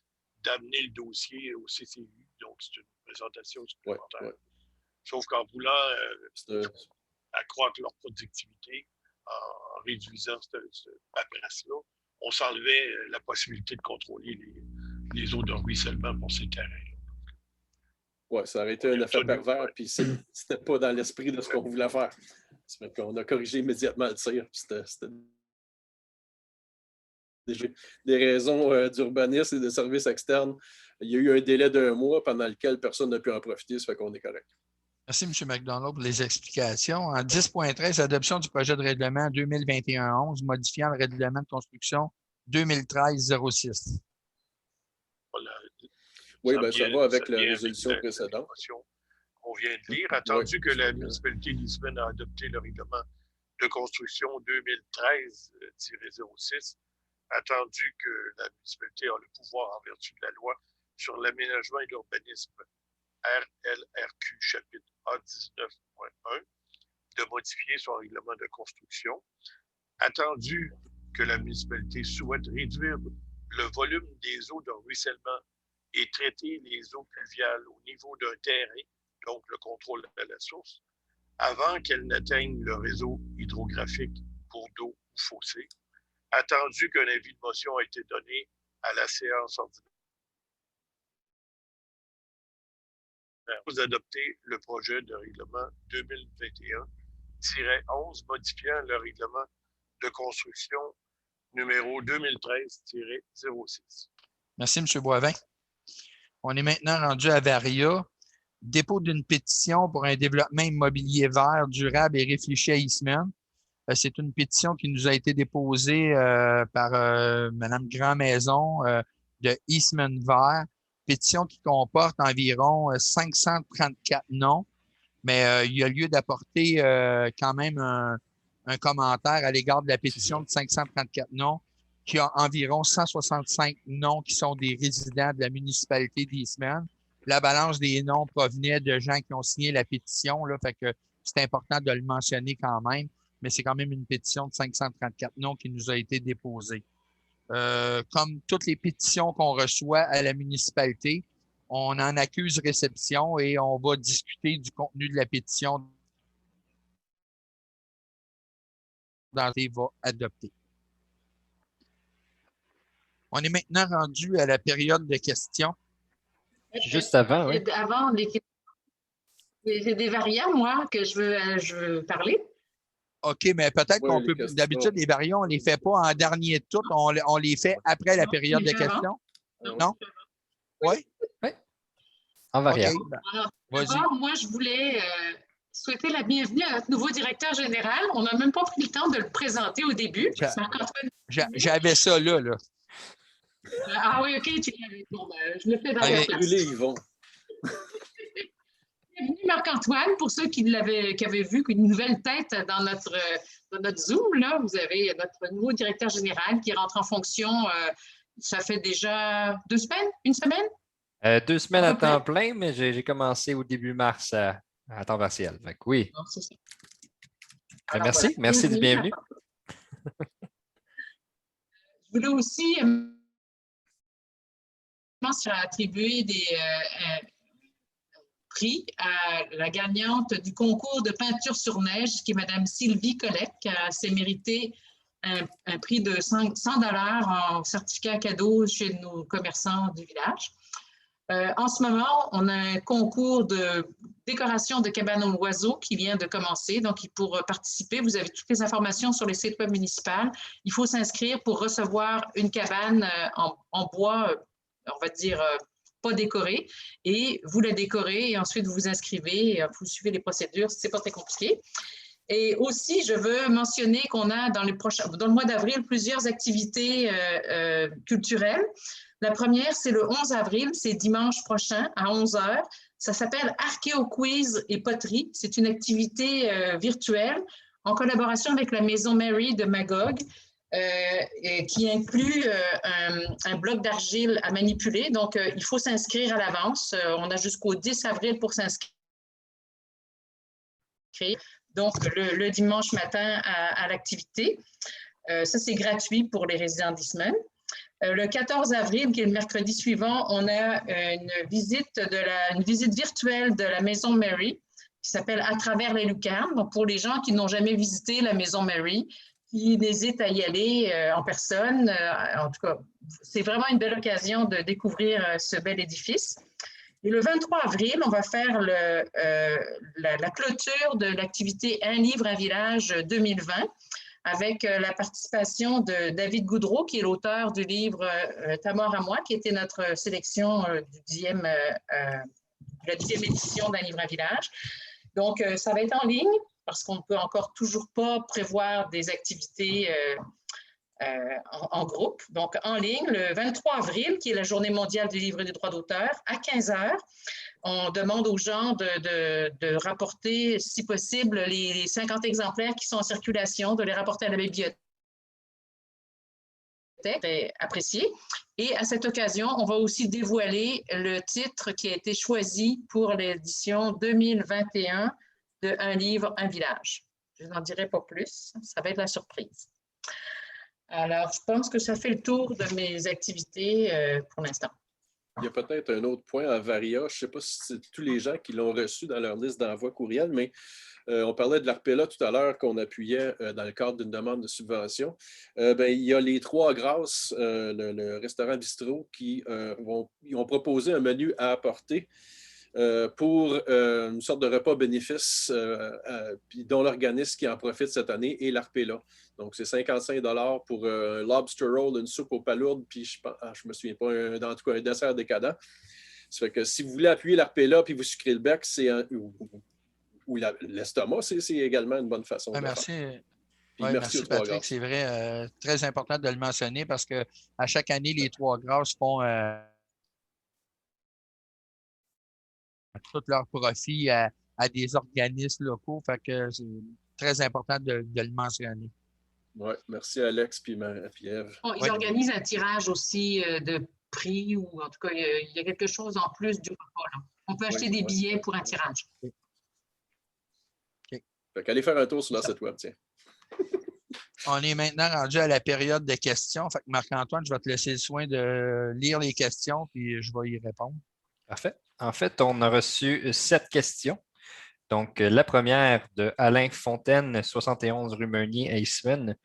d'amener le dossier au CCU. Donc, c'est une présentation supplémentaire. Ouais. Sauf qu'en voulant accroître leur productivité, en réduisant cette paperasse-là, on s'enlevait la possibilité de contrôler les eaux de ruissellement pour ces terrains. Oui, ça aurait été un effet pervers, puis c'était pas dans l'esprit de ce qu'on voulait faire. Ça fait qu'on a corrigé immédiatement le tir. C'était des raisons d'urbanisme et de services externes. Il y a eu un délai d'1 mois pendant lequel personne n'a pu en profiter, ça fait qu'on est correct. Merci, M. McDonald, pour les explications. En 10.13, adoption du projet de règlement 2021-11 modifiant le règlement de construction 2013-06. Voilà. Oui, bien, ça va avec la résolution précédente. On vient de lire, attendu que la municipalité d'Eastman a adopté le règlement de construction 2013-06, attendu que la municipalité a le pouvoir en vertu de la loi sur l'aménagement et l'urbanisme RLRQ chapitre A19.1 de modifier son règlement de construction, attendu que la municipalité souhaite réduire le volume des eaux de ruissellement et traiter les eaux pluviales au niveau d'un terrain, donc le contrôle à la source, avant qu'elles n'atteignent le réseau hydrographique pour d'eau ou fossé, attendu qu'un avis de motion a été donné à la séance ordinaire. Vous adoptez le projet de règlement 2021-11 modifiant le règlement de construction numéro 2013-06. Merci, M. Boivin. On est maintenant rendu à Varia. Dépôt d'une pétition pour un développement immobilier vert, durable et réfléchi à Eastman. C'est une pétition qui nous a été déposée par Mme Grandmaison de Eastman Vert. Pétition qui comporte environ 534 noms, mais il y a lieu d'apporter quand même un commentaire à l'égard de la pétition de 534 noms, qui a environ 165 noms qui sont des résidents de la municipalité d'Eastman. La balance des noms provenait de gens qui ont signé la pétition, là, fait que c'est important de le mentionner quand même, mais c'est quand même une pétition de 534 noms qui nous a été déposée. Comme toutes les pétitions qu'on reçoit à la municipalité, on en accuse réception et on va discuter du contenu de la pétition dans les va adopter. On est maintenant rendu à la période de questions. Juste avant, oui. Avant, j'ai des variants, moi, que je veux parler. OK, mais peut-être qu'on peut. D'habitude, les variants, on ne les fait pas en dernier de tout. On les fait après la période de questions. Non? Oui? Oui. En variant. Okay. Alors, moi, je voulais souhaiter la bienvenue à notre nouveau directeur général. On n'a même pas pris le temps de le présenter au début. J'avais ça là. Ah oui, OK, tu l'avais. Bon, je le fais dans la place. Yvon. Bienvenue Marc-Antoine. Pour ceux qui avaient vu qu'une nouvelle tête dans notre Zoom, là, vous avez notre nouveau directeur général qui rentre en fonction, ça fait déjà 2 semaines? 1 semaine? 2 semaines à temps plein, mais j'ai commencé au début mars à temps partiel. Donc, oui. Non, c'est ça. Alors, merci, voilà. Merci de bienvenue. Je voulais aussi attribuer des prix à la gagnante du concours de peinture sur neige, qui est Mme Sylvie Collette, qui s'est mérité un prix de 100 $ en certificat cadeau chez nos commerçants du village. En ce moment, on a un concours de décoration de cabanes aux oiseaux qui vient de commencer. Donc, pour participer, vous avez toutes les informations sur le site web municipal. Il faut s'inscrire pour recevoir une cabane en bois, on va dire, pas décorée. Et vous la décorez et ensuite vous vous inscrivez. Vous suivez les procédures. Ce n'est pas très compliqué. Et aussi, je veux mentionner qu'on a dans le mois d'avril plusieurs activités culturelles. La première, c'est le 11 avril, c'est dimanche prochain à 11 h. Ça s'appelle Archéoquiz et poterie. C'est une activité virtuelle en collaboration avec la Maison Mary de Magog, qui inclut un bloc d'argile à manipuler. Donc, il faut s'inscrire à l'avance. On a jusqu'au 10 avril pour s'inscrire. Donc, le dimanche matin à l'activité. Ça, c'est gratuit pour les résidents d'Eastman. Le 14 avril, qui est le mercredi suivant, on a une visite virtuelle de la Maison Mary qui s'appelle « À travers les lucarnes ». Donc, pour les gens qui n'ont jamais visité la Maison Mary, qui hésitent à y aller en personne, en tout cas, c'est vraiment une belle occasion de découvrir ce bel édifice. Et le 23 avril, on va faire la clôture de l'activité « Un livre, un village 2020 » avec la participation de David Goudreau, qui est l'auteur du livre « Ta mort à moi », qui était notre sélection de la 10e édition d'Un livre, un village. Donc, ça va être en ligne parce qu'on ne peut encore toujours pas prévoir des activités en groupe. Donc, en ligne, le 23 avril, qui est la Journée mondiale du livre et des droits d'auteur, à 15 h, on demande aux gens de rapporter, si possible, les 50 exemplaires qui sont en circulation, de les rapporter à la bibliothèque. Apprécié. Et à cette occasion, on va aussi dévoiler le titre qui a été choisi pour l'édition 2021 de Un livre, un village. Je n'en dirai pas plus, ça va être la surprise. Alors, je pense que ça fait le tour de mes activités pour l'instant. Il y a peut-être un autre point à Varia. Je ne sais pas si c'est tous les gens qui l'ont reçu dans leur liste d'envoi courriel, mais on parlait de l'ARPELA tout à l'heure qu'on appuyait dans le cadre d'une demande de subvention. Il y a les Trois Grâces, le restaurant bistrot, qui ont proposé un menu à apporter pour une sorte de repas bénéfice dont l'organisme qui en profite cette année est l'ARPELA. Donc, c'est 55 $ pour un lobster roll, une soupe aux palourdes, puis je me souviens pas, en tout cas, un dessert décadent. Ça fait que si vous voulez appuyer l'ARPELA puis vous sucrez le bec, ou l'estomac, c'est également une bonne façon de merci. faire. Merci Patrick, c'est vrai, très important de le mentionner parce qu'à chaque année, les Trois Grâces font tout leur profit à des organismes locaux. Fait que c'est très important de le mentionner. Oui, merci Alex puis Eve. Ils organisent un tirage aussi de prix ou en tout cas, il y a quelque chose en plus du repas. Là. On peut acheter des billets pour un tirage. Fait qu'allez faire un tour sur leur site web, tiens. On est maintenant rendu à la période de questions. Fait que Marc-Antoine, je vais te laisser le soin de lire les questions puis je vais y répondre. Parfait. En fait, on a reçu 7 questions. Donc, la première de Alain Fontaine, 71 rue Meunier à Eastman.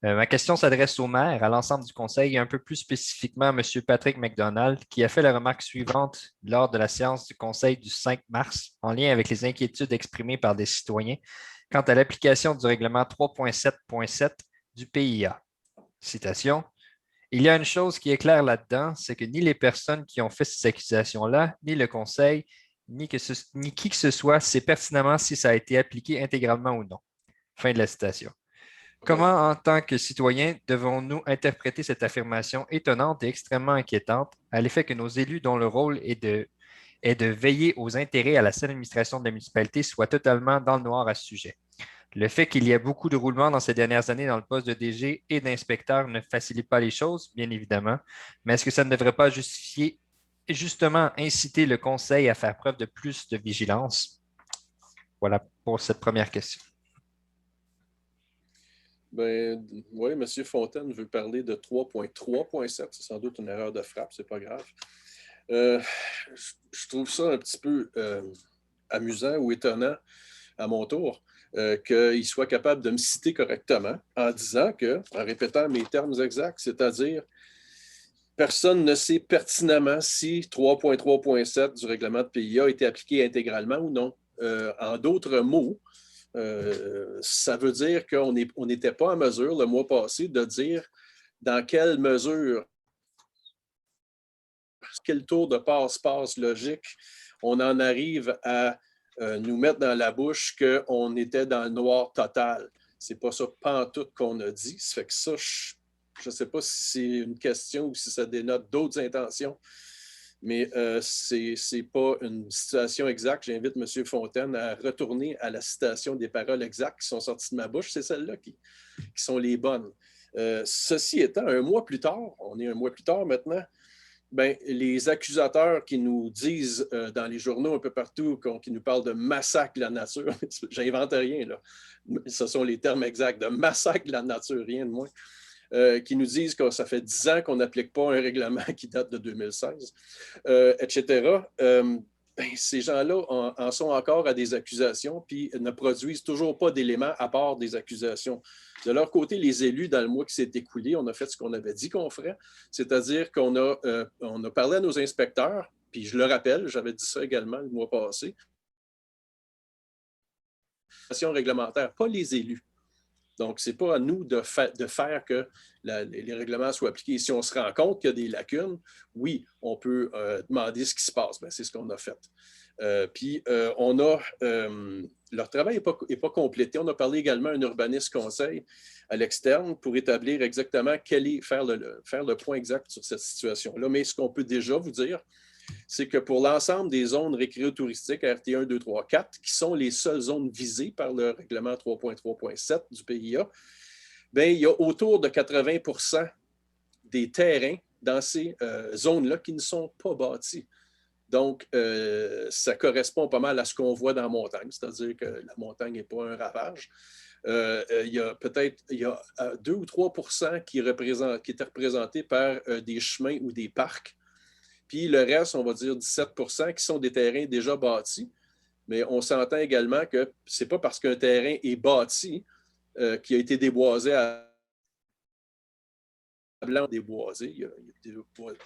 Ma question s'adresse au maire, à l'ensemble du conseil et un peu plus spécifiquement à M. Patrick McDonald, qui a fait la remarque suivante lors de la séance du conseil du 5 mars en lien avec les inquiétudes exprimées par des citoyens quant à l'application du règlement 3.7.7 du PIA. Citation. Il y a une chose qui est claire là-dedans, c'est que ni les personnes qui ont fait ces accusations-là, ni le conseil, ni qui que ce soit sait pertinemment si ça a été appliqué intégralement ou non. Fin de la citation. Comment, en tant que citoyens, devons-nous interpréter cette affirmation étonnante et extrêmement inquiétante à l'effet que nos élus, dont le rôle est de veiller aux intérêts à la seule administration de la municipalité, soient totalement dans le noir à ce sujet? Le fait qu'il y a beaucoup de roulements dans ces dernières années dans le poste de DG et d'inspecteur ne facilite pas les choses, bien évidemment, mais est-ce que ça ne devrait pas justement inciter le conseil à faire preuve de plus de vigilance? Voilà pour cette première question. Oui, M. Fontaine veut parler de 3.3.7. C'est sans doute une erreur de frappe, c'est pas grave. Je trouve ça un petit peu amusant ou étonnant à mon tour qu'il soit capable de me citer correctement en disant en répétant mes termes exacts, c'est-à-dire personne ne sait pertinemment si 3.3.7 du règlement de PIA a été appliqué intégralement ou non. En d'autres mots, ça veut dire qu'on n'était pas en mesure le mois passé de dire dans quelle mesure, quel tour de passe-passe logique on en arrive à nous mettre dans la bouche qu'on était dans le noir total. C'est pas ça pantoute qu'on a dit. Ça fait que ça, je ne sais pas si c'est une question ou si ça dénote d'autres intentions mais ce n'est pas une situation exacte. J'invite M. Fontaine à retourner à la citation des paroles exactes qui sont sorties de ma bouche. C'est celles-là qui sont les bonnes. Ceci étant, un mois plus tard, on est un mois plus tard maintenant, ben, les accusateurs qui nous disent dans les journaux un peu partout, qui nous parlent de massacre de la nature, j'invente rien, là. Ce sont les termes exacts, de massacre de la nature, rien de moins, qui nous disent que ça fait 10 ans qu'on n'applique pas un règlement qui date de 2016, etc. Ben, ces gens-là en sont encore à des accusations, puis ne produisent toujours pas d'éléments à part des accusations. De leur côté, les élus, dans le mois qui s'est écoulé, on a fait ce qu'on avait dit qu'on ferait, c'est-à-dire qu'on a parlé à nos inspecteurs, puis je le rappelle, j'avais dit ça également le mois passé, réglementaire, pas les élus. Donc, ce n'est pas à nous de faire que les règlements soient appliqués. Si on se rend compte qu'il y a des lacunes, oui, on peut demander ce qui se passe. Bien, c'est ce qu'on a fait. Leur travail n'est pas complété. On a parlé également à un urbaniste conseil à l'externe pour établir exactement faire le point exact sur cette situation-là. Mais ce qu'on peut déjà vous dire, c'est que pour l'ensemble des zones récréo-touristiques RT1, 2, 3, 4, qui sont les seules zones visées par le règlement 3.3.7 du PIA, bien, il y a autour de 80 % des terrains dans ces zones-là qui ne sont pas bâtis. Donc, ça correspond pas mal à ce qu'on voit dans la montagne, c'est-à-dire que la montagne n'est pas un ravage. Il y a 2 ou 3 % qui étaient représentés par des chemins ou des parcs. Puis le reste, on va dire 17 % qui sont des terrains déjà bâtis. Mais on s'entend également que ce n'est pas parce qu'un terrain est bâti qui a été déboisé à blanc déboisé. Il y a des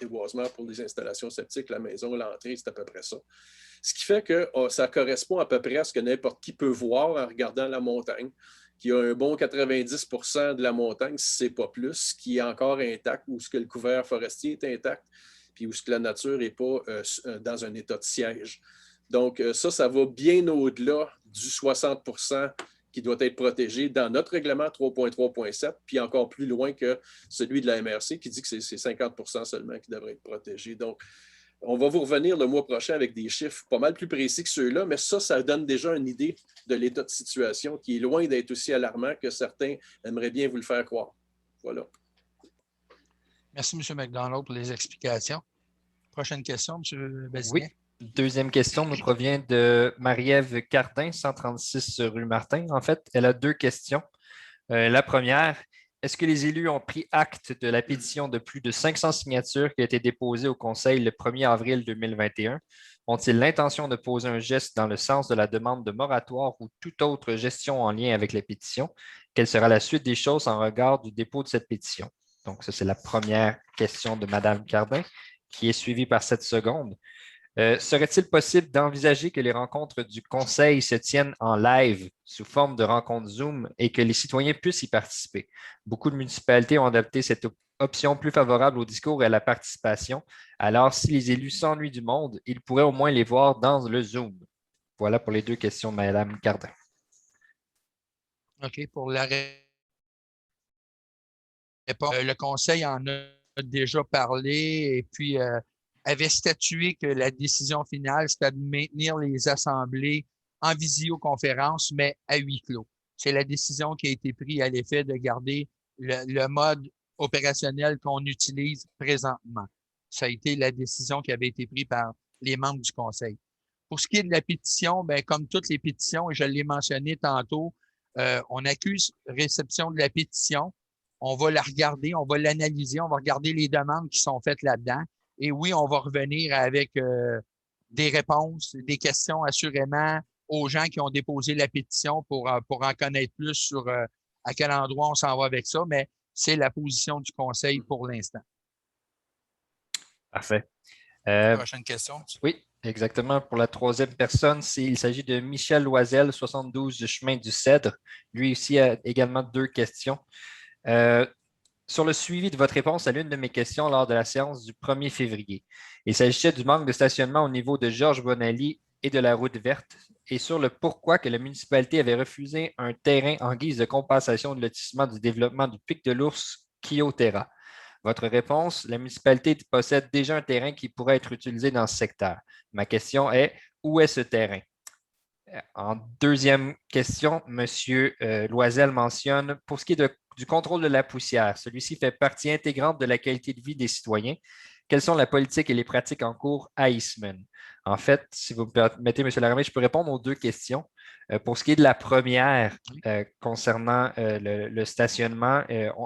déboisements pour les installations septiques, la maison, l'entrée, c'est à peu près ça. Ce qui fait que ça correspond à peu près à ce que n'importe qui peut voir en regardant la montagne, qui a un bon 90 % de la montagne, si ce n'est pas plus, qui est encore intact, ou ce que le couvert forestier est intact, puis où ce que la nature n'est pas dans un état de siège. Donc, ça va bien au-delà du 60 % qui doit être protégé dans notre règlement 3.3.7, puis encore plus loin que celui de la MRC qui dit que c'est 50 % seulement qui devrait être protégé. Donc, on va vous revenir le mois prochain avec des chiffres pas mal plus précis que ceux-là, mais ça donne déjà une idée de l'état de situation qui est loin d'être aussi alarmant que certains aimeraient bien vous le faire croire. Voilà. Merci, M. McDonald, pour les explications. Prochaine question, M. Bazinier. Oui. Deuxième question nous provient de Marie-Ève Cardin, 136 rue Martin. En fait, elle a deux questions. La première, est-ce que les élus ont pris acte de la pétition de plus de 500 signatures qui a été déposée au Conseil le 1er avril 2021? Ont-ils l'intention de poser un geste dans le sens de la demande de moratoire ou toute autre gestion en lien avec la pétition? Quelle sera la suite des choses en regard du dépôt de cette pétition? Donc, ça, c'est la première question de Mme Cardin, qui est suivie par cette seconde. Serait-il possible d'envisager que les rencontres du Conseil se tiennent en live sous forme de rencontres Zoom et que les citoyens puissent y participer? Beaucoup de municipalités ont adopté cette option plus favorable au discours et à la participation. Alors, si les élus s'ennuient du monde, ils pourraient au moins les voir dans le Zoom. Voilà pour les deux questions de Mme Cardin. OK. Pour la réponse, le Conseil en a déjà parlé et puis avait statué que la décision finale, c'était de maintenir les assemblées en visioconférence, mais à huis clos. C'est la décision qui a été prise à l'effet de garder le mode opérationnel qu'on utilise présentement. Ça a été la décision qui avait été prise par les membres du Conseil. Pour ce qui est de la pétition, bien, comme toutes les pétitions, et je l'ai mentionné tantôt, on accuse réception de la pétition. On va la regarder, on va l'analyser, on va regarder les demandes qui sont faites là-dedans. Et oui, on va revenir avec des réponses, des questions assurément aux gens qui ont déposé la pétition pour en connaître plus sur à quel endroit on s'en va avec ça, mais c'est la position du Conseil pour l'instant. Parfait. Prochaine question. Oui, exactement. Pour la troisième personne, il s'agit de Michel Loisel, 72 chemin du Cèdre. Lui aussi a également deux questions. Sur le suivi de votre réponse à l'une de mes questions lors de la séance du 1er février. Il s'agissait du manque de stationnement au niveau de Georges Bonali et de la route verte et sur le pourquoi que la municipalité avait refusé un terrain en guise de compensation de lotissement du développement du Pic de l'Ours Kyotera. Votre réponse, la municipalité possède déjà un terrain qui pourrait être utilisé dans ce secteur. Ma question est, où est ce terrain? En deuxième question, M. Loisel mentionne, pour ce qui est du contrôle de la poussière, celui-ci fait partie intégrante de la qualité de vie des citoyens. Quelles sont la politique et les pratiques en cours à Eastman? En fait, si vous me permettez, M. Laramé, je peux répondre aux deux questions. Pour ce qui est de la première, concernant le stationnement,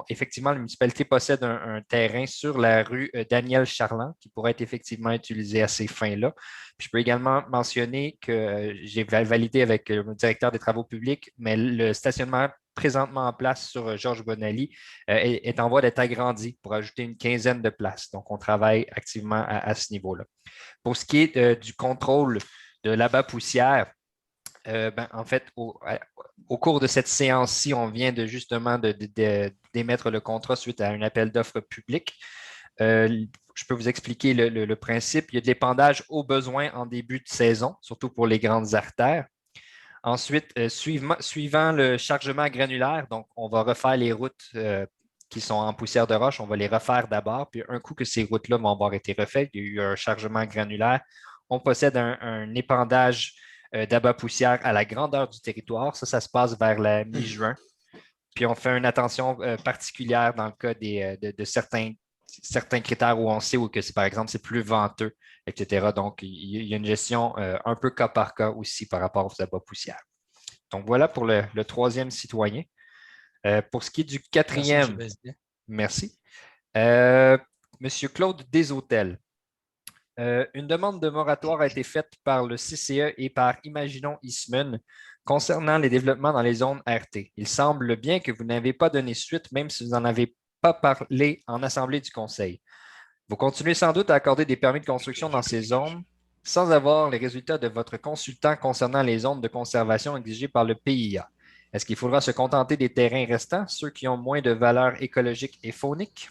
effectivement, la municipalité possède un terrain sur la rue Daniel Charland qui pourrait être effectivement utilisé à ces fins-là. Puis je peux également mentionner que j'ai validé avec le directeur des travaux publics, mais le stationnement présentement en place sur Georges Bonali est en voie d'être agrandi pour ajouter une quinzaine de places. Donc, on travaille activement à ce niveau-là. Pour ce qui est du contrôle de l'abat poussière, en fait, au cours de cette séance-ci, on vient justement d'émettre le contrat suite à un appel d'offres public. Je peux vous expliquer le principe. Il y a de l'épandage au besoin en début de saison, surtout pour les grandes artères. Ensuite, suivant le chargement granulaire, donc on va refaire les routes qui sont en poussière de roche, on va les refaire d'abord. Puis un coup que ces routes-là vont avoir été refaites, il y a eu un chargement granulaire, on possède un épandage d'abat poussière à la grandeur du territoire. Ça se passe vers la mi-juin. Puis on fait une attention particulière dans le cas de certains critères où on sait que, par exemple, c'est plus venteux, etc. Donc, il y a une gestion un peu cas par cas aussi par rapport aux abats poussières. Donc, voilà pour le troisième citoyen. Pour ce qui est du quatrième, merci. Monsieur Claude Deshôtels. Une demande de moratoire a été faite par le CCE et par Imaginons Eastman concernant les développements dans les zones RT. Il semble bien que vous n'avez pas donné suite, même si vous n'en avez pas parlé en assemblée du Conseil. Vous continuez sans doute à accorder des permis de construction dans ces zones sans avoir les résultats de votre consultant concernant les zones de conservation exigées par le PIA. Est-ce qu'il faudra se contenter des terrains restants, ceux qui ont moins de valeur écologique et faunique?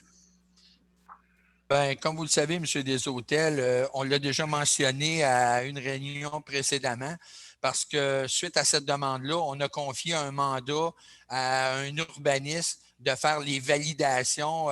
Bien, comme vous le savez, M. Deshôtels, on l'a déjà mentionné à une réunion précédemment, parce que suite à cette demande-là, on a confié un mandat à un urbaniste de faire les validations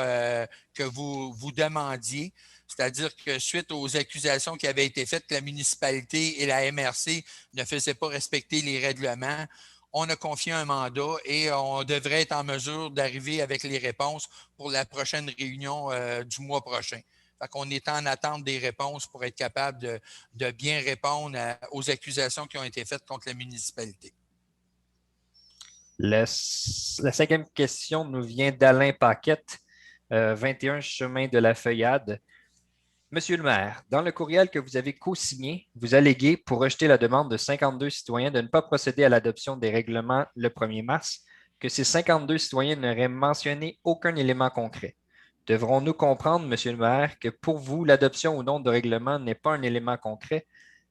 que vous demandiez. C'est-à-dire que suite aux accusations qui avaient été faites que la municipalité et la MRC ne faisaient pas respecter les règlements, on a confié un mandat et on devrait être en mesure d'arriver avec les réponses pour la prochaine réunion du mois prochain. Fait qu'on est en attente des réponses pour être capable de bien répondre aux accusations qui ont été faites contre la municipalité. La cinquième question nous vient d'Alain Paquette, 21 chemin de la Feuillade. Monsieur le maire, dans le courriel que vous avez co-signé, vous alléguez, pour rejeter la demande de 52 citoyens de ne pas procéder à l'adoption des règlements le 1er mars, que ces 52 citoyens n'auraient mentionné aucun élément concret. Devrons-nous comprendre, monsieur le maire, que pour vous, l'adoption ou non de règlement n'est pas un élément concret?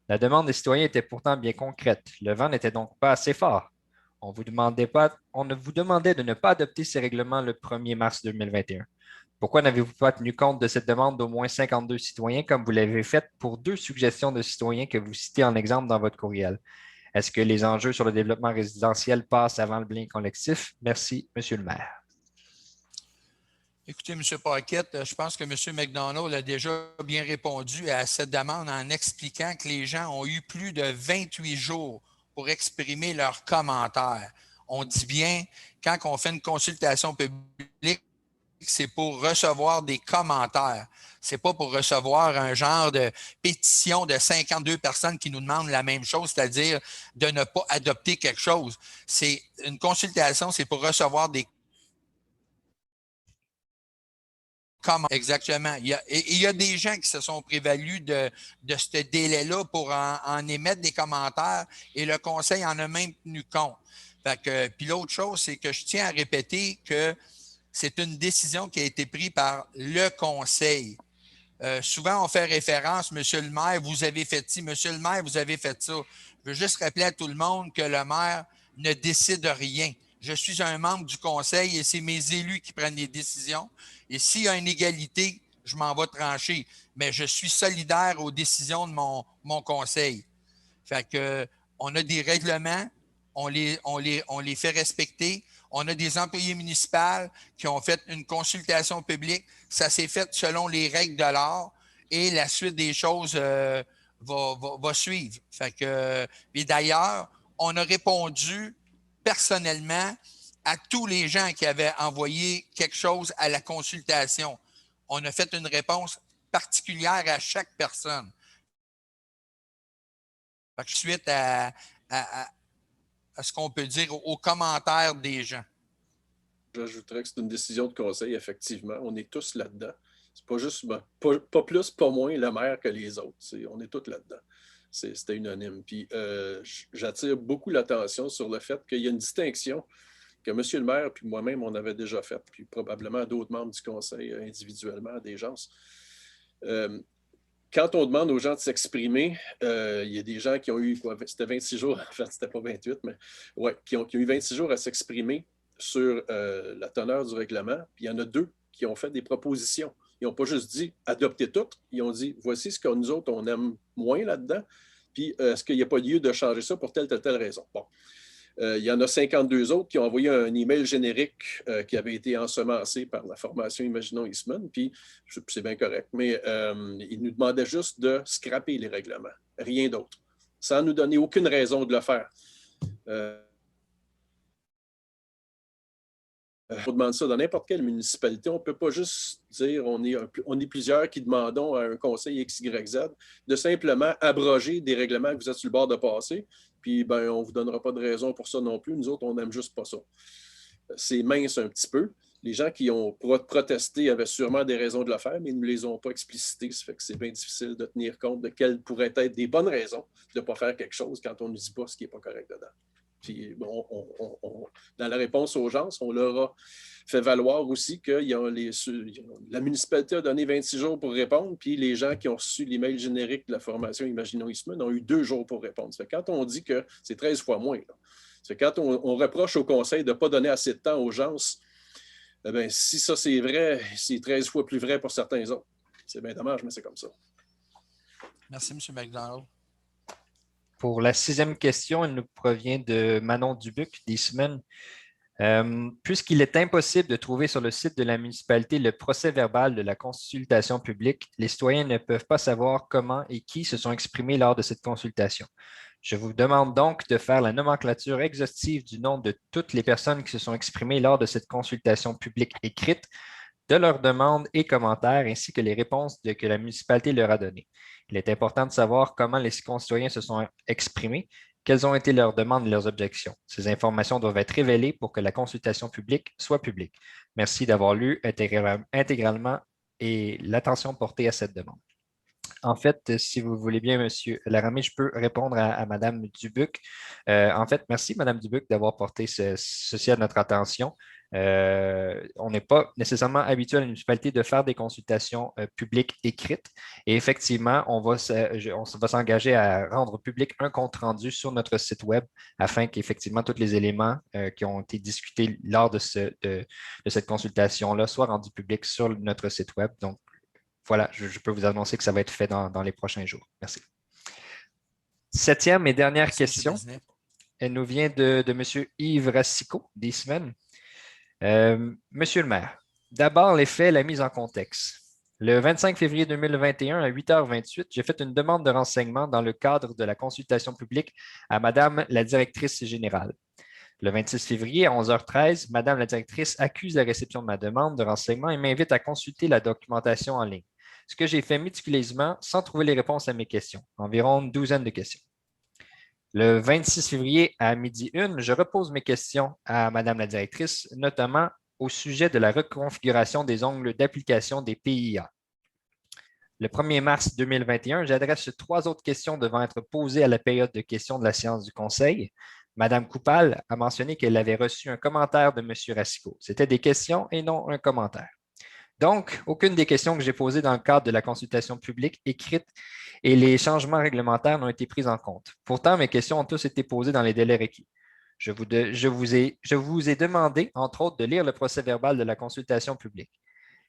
La demande des citoyens était pourtant bien concrète. Le vent n'était donc pas assez fort. On ne vous demandait de ne pas adopter ces règlements le 1er mars 2021. Pourquoi n'avez-vous pas tenu compte de cette demande d'au moins 52 citoyens comme vous l'avez fait pour 2 suggestions de citoyens que vous citez en exemple dans votre courriel? Est-ce que les enjeux sur le développement résidentiel passent avant le bien collectif? Merci, monsieur le maire. Écoutez, M. Paquette, je pense que M. McDonald a déjà bien répondu à cette demande en expliquant que les gens ont eu plus de 28 jours pour exprimer leurs commentaires. On dit bien, quand on fait une consultation publique, c'est pour recevoir des commentaires. C'est pas pour recevoir un genre de pétition de 52 personnes qui nous demandent la même chose, c'est-à-dire de ne pas adopter quelque chose. C'est une consultation, c'est pour recevoir des commentaires. Exactement. Il y a des gens qui se sont prévalus de ce délai-là pour en émettre des commentaires et le conseil en a même tenu compte. Puis l'autre chose, c'est que je tiens à répéter que c'est une décision qui a été prise par le conseil. Souvent, on fait référence, Monsieur le maire, vous avez fait ci, Monsieur le maire, vous avez fait ça. Je veux juste rappeler à tout le monde que le maire ne décide rien. Je suis un membre du conseil et c'est mes élus qui prennent les décisions. Et s'il y a une égalité, je m'en vais trancher. Mais je suis solidaire aux décisions de mon conseil. Fait que, on a des règlements, on les fait respecter. On a des employés municipaux qui ont fait une consultation publique. Ça s'est fait selon les règles de l'art et la suite des choses va suivre. Fait que, et d'ailleurs, on a répondu personnellement à tous les gens qui avaient envoyé quelque chose à la consultation. On a fait une réponse particulière à chaque personne. Fait que suite à ce qu'on peut dire aux commentaires des gens. J'ajouterais que c'est une décision de conseil, effectivement. On est tous là-dedans. C'est pas juste, pas plus, pas moins le maire que les autres. On est tous là-dedans. C'était unanime. Puis j'attire beaucoup l'attention sur le fait qu'il y a une distinction que M. le maire puis moi-même, on avait déjà faite, puis probablement d'autres membres du conseil individuellement, à des gens. Quand on demande aux gens de s'exprimer, il y a des gens qui ont eu, c'était 26 jours, en fait, c'était pas 28, mais ouais, qui ont eu 26 jours à s'exprimer sur la teneur du règlement. Puis il y en a 2 qui ont fait des propositions. Ils n'ont pas juste dit « adoptez toutes », ils ont dit « voici ce que nous autres, on aime moins là-dedans, puis est-ce qu'il n'y a pas lieu de changer ça pour telle raison. » Bon. Il y en a 52 autres qui ont envoyé un email générique qui avait été ensemencé par la formation Imaginons Eastman, puis c'est bien correct, mais ils nous demandaient juste de scraper les règlements, rien d'autre, sans nous donner aucune raison de le faire. On demande ça dans n'importe quelle municipalité. On ne peut pas juste dire on est plusieurs qui demandons à un conseil XYZ de simplement abroger des règlements que vous êtes sur le bord de passer, puis on ne vous donnera pas de raison pour ça non plus. Nous autres, on n'aime juste pas ça. C'est mince un petit peu. Les gens qui ont protesté avaient sûrement des raisons de le faire, mais ils ne les ont pas explicitées. Ça fait que c'est bien difficile de tenir compte de quelles pourraient être des bonnes raisons de ne pas faire quelque chose quand on ne dit pas ce qui n'est pas correct dedans. Puis, dans la réponse aux gens, on leur a fait valoir aussi que la municipalité a donné 26 jours pour répondre, puis les gens qui ont reçu l'email générique de la formation Imaginons Eastman ont eu 2 jours pour répondre. Ça fait quand on dit que c'est 13 fois moins, là. Ça fait quand on reproche au conseil de ne pas donner assez de temps aux gens, si ça c'est vrai, c'est 13 fois plus vrai pour certains autres. C'est bien dommage, mais c'est comme ça. Merci, M. McDonald. Pour la 6e question, elle nous provient de Manon Dubuc, d'Eastman. Puisqu'il est impossible de trouver sur le site de la municipalité le procès-verbal de la consultation publique, les citoyens ne peuvent pas savoir comment et qui se sont exprimés lors de cette consultation. Je vous demande donc de faire la nomenclature exhaustive du nom de toutes les personnes qui se sont exprimées lors de cette consultation publique écrite, de leurs demandes et commentaires, ainsi que les réponses que la municipalité leur a données. Il est important de savoir comment les concitoyens se sont exprimés, quelles ont été leurs demandes et leurs objections. Ces informations doivent être révélées pour que la consultation publique soit publique. Merci d'avoir lu intégralement et l'attention portée à cette demande. En fait, si vous voulez bien, M. Laramé, je peux répondre à Mme Dubuc. En fait, merci, Mme Dubuc, d'avoir porté ceci à notre attention. On n'est pas nécessairement habitué à la municipalité de faire des consultations publiques écrites. Et effectivement, on va s'engager à rendre public un compte-rendu sur notre site Web afin qu'effectivement tous les éléments qui ont été discutés lors de cette consultation-là soient rendus publics sur notre site Web. Donc, voilà, je peux vous annoncer que ça va être fait dans les prochains jours. Merci. 7e et dernière question. Elle nous vient de M. Yves Racicot, d'Eastman. Monsieur le maire, d'abord les faits, la mise en contexte. Le 25 février 2021, à 8h28, j'ai fait une demande de renseignement dans le cadre de la consultation publique à Madame la directrice générale. Le 26 février, à 11h13, Madame la directrice accuse la réception de ma demande de renseignement et m'invite à consulter la documentation en ligne, ce que j'ai fait méticuleusement sans trouver les réponses à mes questions, environ une douzaine de questions. Le 26 février à 12h01, je repose mes questions à Madame la directrice, notamment au sujet de la reconfiguration des ongles d'application des PIA. Le 1er mars 2021, j'adresse 3 autres questions devant être posées à la période de questions de la séance du Conseil. Madame Coupal a mentionné qu'elle avait reçu un commentaire de M. Racicot. C'était des questions et non un commentaire. Donc, aucune des questions que j'ai posées dans le cadre de la consultation publique écrite et les changements réglementaires n'ont été prises en compte. Pourtant, mes questions ont tous été posées dans les délais requis. Je vous ai demandé, entre autres, de lire le procès-verbal de la consultation publique.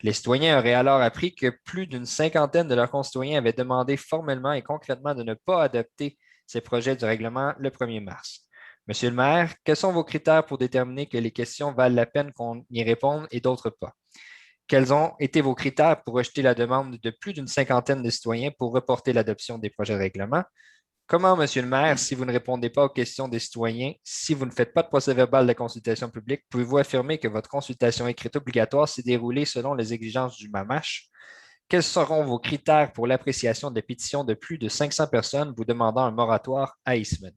Les citoyens auraient alors appris que plus d'une 50aine de leurs concitoyens avaient demandé formellement et concrètement de ne pas adopter ces projets du règlement le 1er mars. Monsieur le maire, quels sont vos critères pour déterminer que les questions valent la peine qu'on y réponde et d'autres pas? Quels ont été vos critères pour rejeter la demande de plus d'une cinquantaine de citoyens pour reporter l'adoption des projets de règlement? Comment, Monsieur le maire, si vous ne répondez pas aux questions des citoyens, si vous ne faites pas de procès-verbal de consultation publique, pouvez-vous affirmer que votre consultation écrite obligatoire s'est déroulée selon les exigences du MAMACH? Quels seront vos critères pour l'appréciation des pétitions de plus de 500 personnes vous demandant un moratoire à Eastman?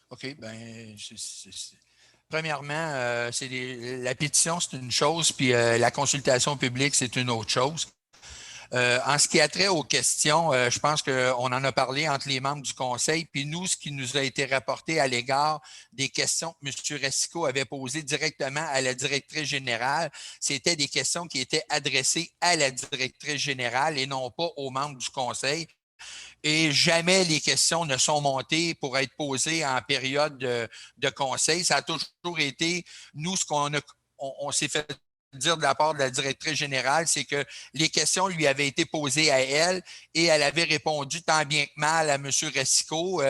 OK, bien, premièrement, la pétition, c'est une chose, puis la consultation publique, c'est une autre chose. En ce qui a trait aux questions, je pense qu'on en a parlé entre les membres du conseil, puis nous, ce qui nous a été rapporté à l'égard des questions que M. Racicot avait posées directement à la directrice générale, c'était des questions qui étaient adressées à la directrice générale et non pas aux membres du conseil. Et jamais les questions ne sont montées pour être posées en période de conseil. Ça a toujours été, nous, ce on s'est fait dire de la part de la directrice générale, c'est que les questions lui avaient été posées à elle et elle avait répondu tant bien que mal à M. Racicot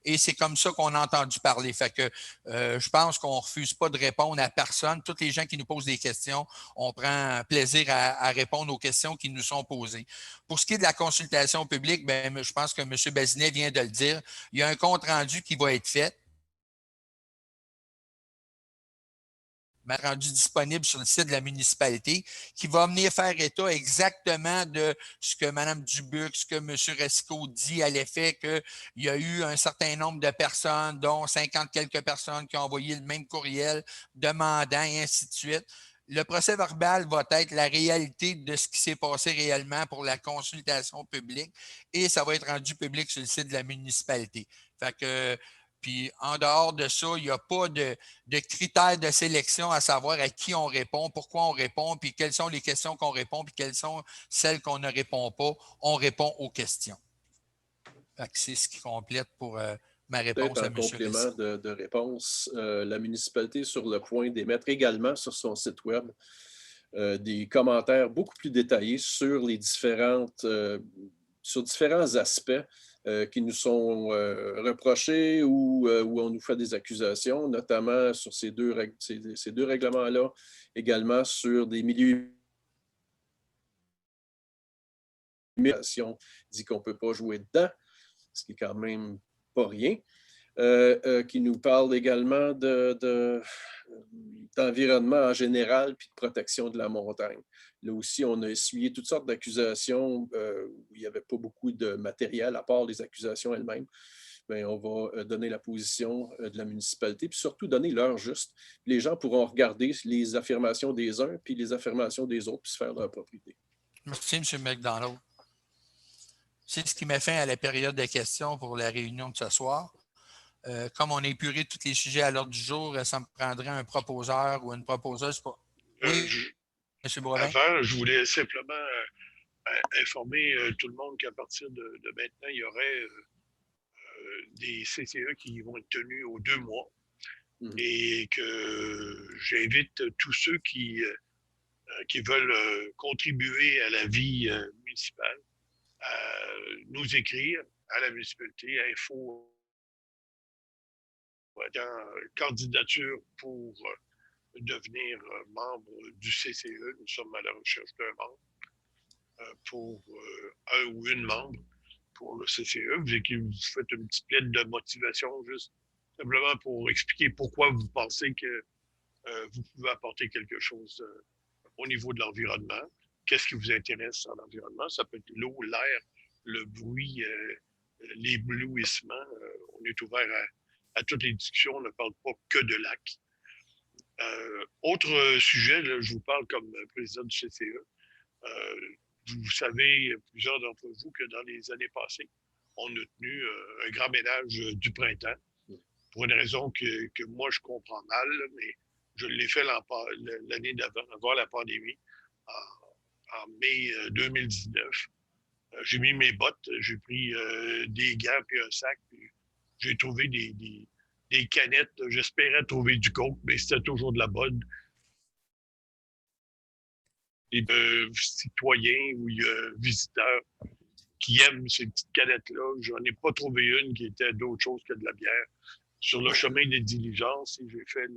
et c'est comme ça qu'on a entendu parler. Fait que je pense qu'on ne refuse pas de répondre à personne. Tous les gens qui nous posent des questions, on prend plaisir à répondre aux questions qui nous sont posées. Pour ce qui est de la consultation publique, bien, je pense que M. Bazinet vient de le dire. Il y a un compte-rendu qui va être fait. Rendu disponible sur le site de la municipalité, qui va venir faire état exactement de ce que Mme Dubuc, ce que M. Racicot dit à l'effet qu'il y a eu un certain nombre de personnes, dont 50 quelques personnes qui ont envoyé le même courriel demandant et ainsi de suite. Le procès verbal va être la réalité de ce qui s'est passé réellement pour la consultation publique et ça va être rendu public sur le site de la municipalité. Fait que puis en dehors de ça, il n'y a pas de critères de sélection à savoir à qui on répond, pourquoi on répond, puis quelles sont les questions qu'on répond, puis quelles sont celles qu'on ne répond pas. On répond aux questions. C'est ce qui complète pour ma réponse à M. En complément de réponse, la municipalité est sur le point d'émettre également sur son site web des commentaires beaucoup plus détaillés sur les différents aspects qui nous sont reprochés ou où on nous fait des accusations, notamment sur ces deux règlements-là, également sur des milieux on dit qu'on ne peut pas jouer dedans, ce qui est quand même pas rien. Qui nous parle également d'environnement en général puis de protection de la montagne. Là aussi, on a essuyé toutes sortes d'accusations où il n'y avait pas beaucoup de matériel à part les accusations elles-mêmes. Bien, on va donner la position de la municipalité puis surtout donner l'heure juste. Les gens pourront regarder les affirmations des uns puis les affirmations des autres puis se faire leur propre idée. Merci, M. McDonald. C'est ce qui met fin à la période de questions pour la réunion de ce soir. Comme on a épuré tous les sujets à l'ordre du jour, ça me prendrait un proposeur ou une proposeuse. Oui, M. Boivin. Avant, je voulais simplement informer tout le monde qu'à partir de maintenant, il y aurait des CCE qui vont être tenus aux 2 mois et que j'invite tous ceux qui veulent contribuer à la vie municipale à nous écrire à la municipalité à info candidature pour devenir membre du CCE. Nous sommes à la recherche d'un membre pour un ou une membre pour le CCE. Vous faites une petite lettre de motivation juste simplement pour expliquer pourquoi vous pensez que vous pouvez apporter quelque chose au niveau de l'environnement. Qu'est-ce qui vous intéresse en environnement? Ça peut être l'eau, l'air, le bruit, l'éblouissement. On est ouvert à toutes les discussions. On ne parle pas que de lacs. Autre sujet, là, je vous parle comme président du CCE. Vous savez, plusieurs d'entre vous, que dans les années passées, on a tenu un grand ménage du printemps pour une raison que moi, je comprends mal, mais je l'ai fait l'année d'avant, avant la pandémie, en mai 2019. J'ai mis mes bottes, j'ai pris des gants puis un sac, puis j'ai trouvé des canettes. J'espérais trouver du coke, mais c'était toujours de la bonne. Et citoyens ou visiteurs qui aiment ces petites canettes-là. J'en ai pas trouvé une qui était d'autre chose que de la bière. Sur le chemin des diligences, et j'ai fait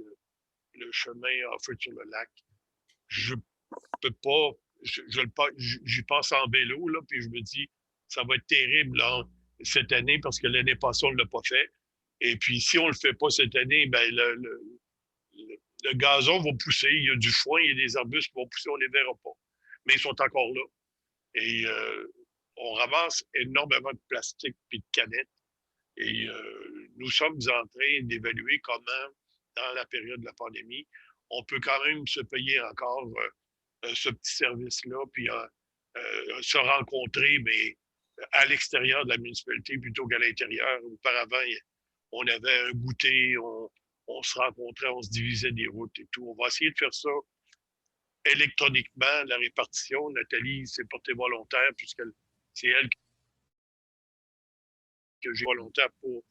le chemin en fait sur le lac. Je peux pas, j'y passe en vélo, là, puis je me dis, ça va être terrible là, cette année parce que l'année passée, on ne l'a pas fait. Et puis, si on ne le fait pas cette année, ben, le gazon va pousser. Il y a du foin, il y a des arbustes qui vont pousser, on ne les verra pas. Mais ils sont encore là. Et on ramasse énormément de plastique et de canettes. Et nous sommes en train d'évaluer comment, dans la période de la pandémie, on peut quand même se payer encore ce petit service-là, puis se rencontrer, mais à l'extérieur de la municipalité plutôt qu'à l'intérieur. Auparavant, on avait un goûter, on se rencontrait, on se divisait des routes et tout. On va essayer de faire ça électroniquement, la répartition. Nathalie s'est portée volontaire, puisque c'est elle que j'ai volontaire pour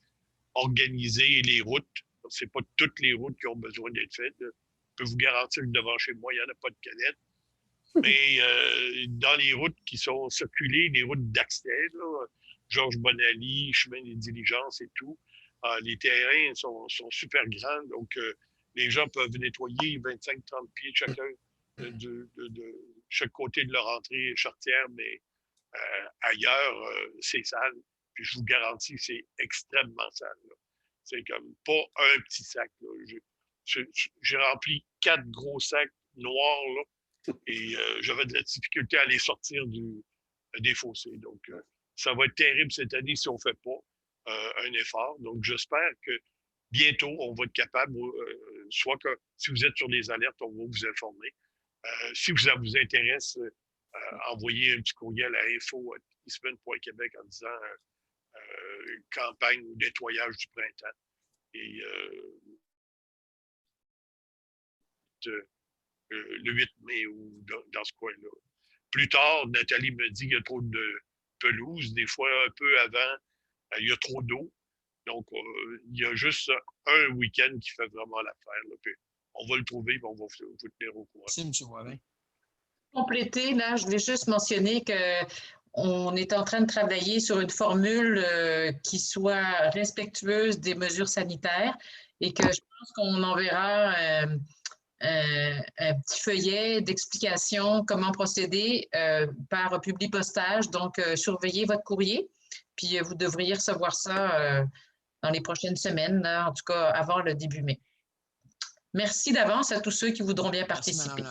organiser les routes. C'est pas toutes les routes qui ont besoin d'être faites. Je peux vous garantir que devant chez moi, il n'y en a pas de canettes. Mais dans les routes qui sont circulées, les routes d'accès, Georges Bonali, chemin des diligences et tout, les terrains sont super grands. Donc, les gens peuvent nettoyer 25-30 pieds chacun de chaque côté de leur entrée charretière, mais ailleurs, c'est sale. Puis je vous garantis que c'est extrêmement sale. Là. C'est comme pas un petit sac. J'ai rempli 4 gros sacs noirs là, et j'avais de la difficulté à les sortir des fossés. Donc, ça va être terrible cette année si on ne fait pas un effort. Donc, j'espère que bientôt, on va être capable, soit que si vous êtes sur les alertes, on va vous informer. Si ça vous intéresse, envoyez un petit courriel à info@eastman.québec en disant campagne ou nettoyage du printemps. Et le 8 mai ou dans ce coin-là. Plus tard, Nathalie me dit qu'il y a trop de pelouse. Des fois, un peu avant, il y a trop d'eau. Donc, il y a juste un week-end qui fait vraiment l'affaire. Puis on va le trouver et on va vous tenir au courant. Merci, M. Boivin. Compléter, là, je vais juste mentionner qu'on est en train de travailler sur une formule qui soit respectueuse des mesures sanitaires et que je pense qu'on enverra un petit feuillet d'explication comment procéder par publipostage. Donc, surveillez votre courrier, puis vous devriez recevoir ça dans les prochaines semaines, là, en tout cas avant le début mai. Merci d'avance à tous ceux qui voudront bien participer.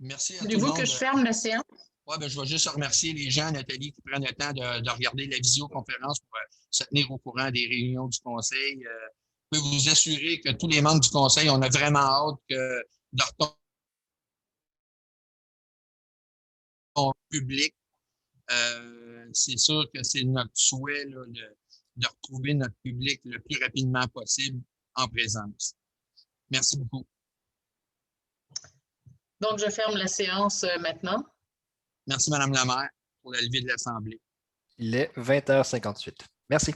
Merci à tout le Voulez-vous monde. que je ferme la séance? Oui, je vais juste remercier les gens, Nathalie, qui prennent le temps de regarder la visioconférence pour se tenir au courant des réunions du Conseil. Je peux vous assurer que tous les membres du Conseil, on a vraiment hâte de retomber au public. C'est sûr que c'est notre souhait là, de retrouver notre public le plus rapidement possible en présence. Merci beaucoup. Donc, je ferme la séance maintenant. Merci, Mme la maire, pour la levée de l'Assemblée. Il est 20h58. Merci.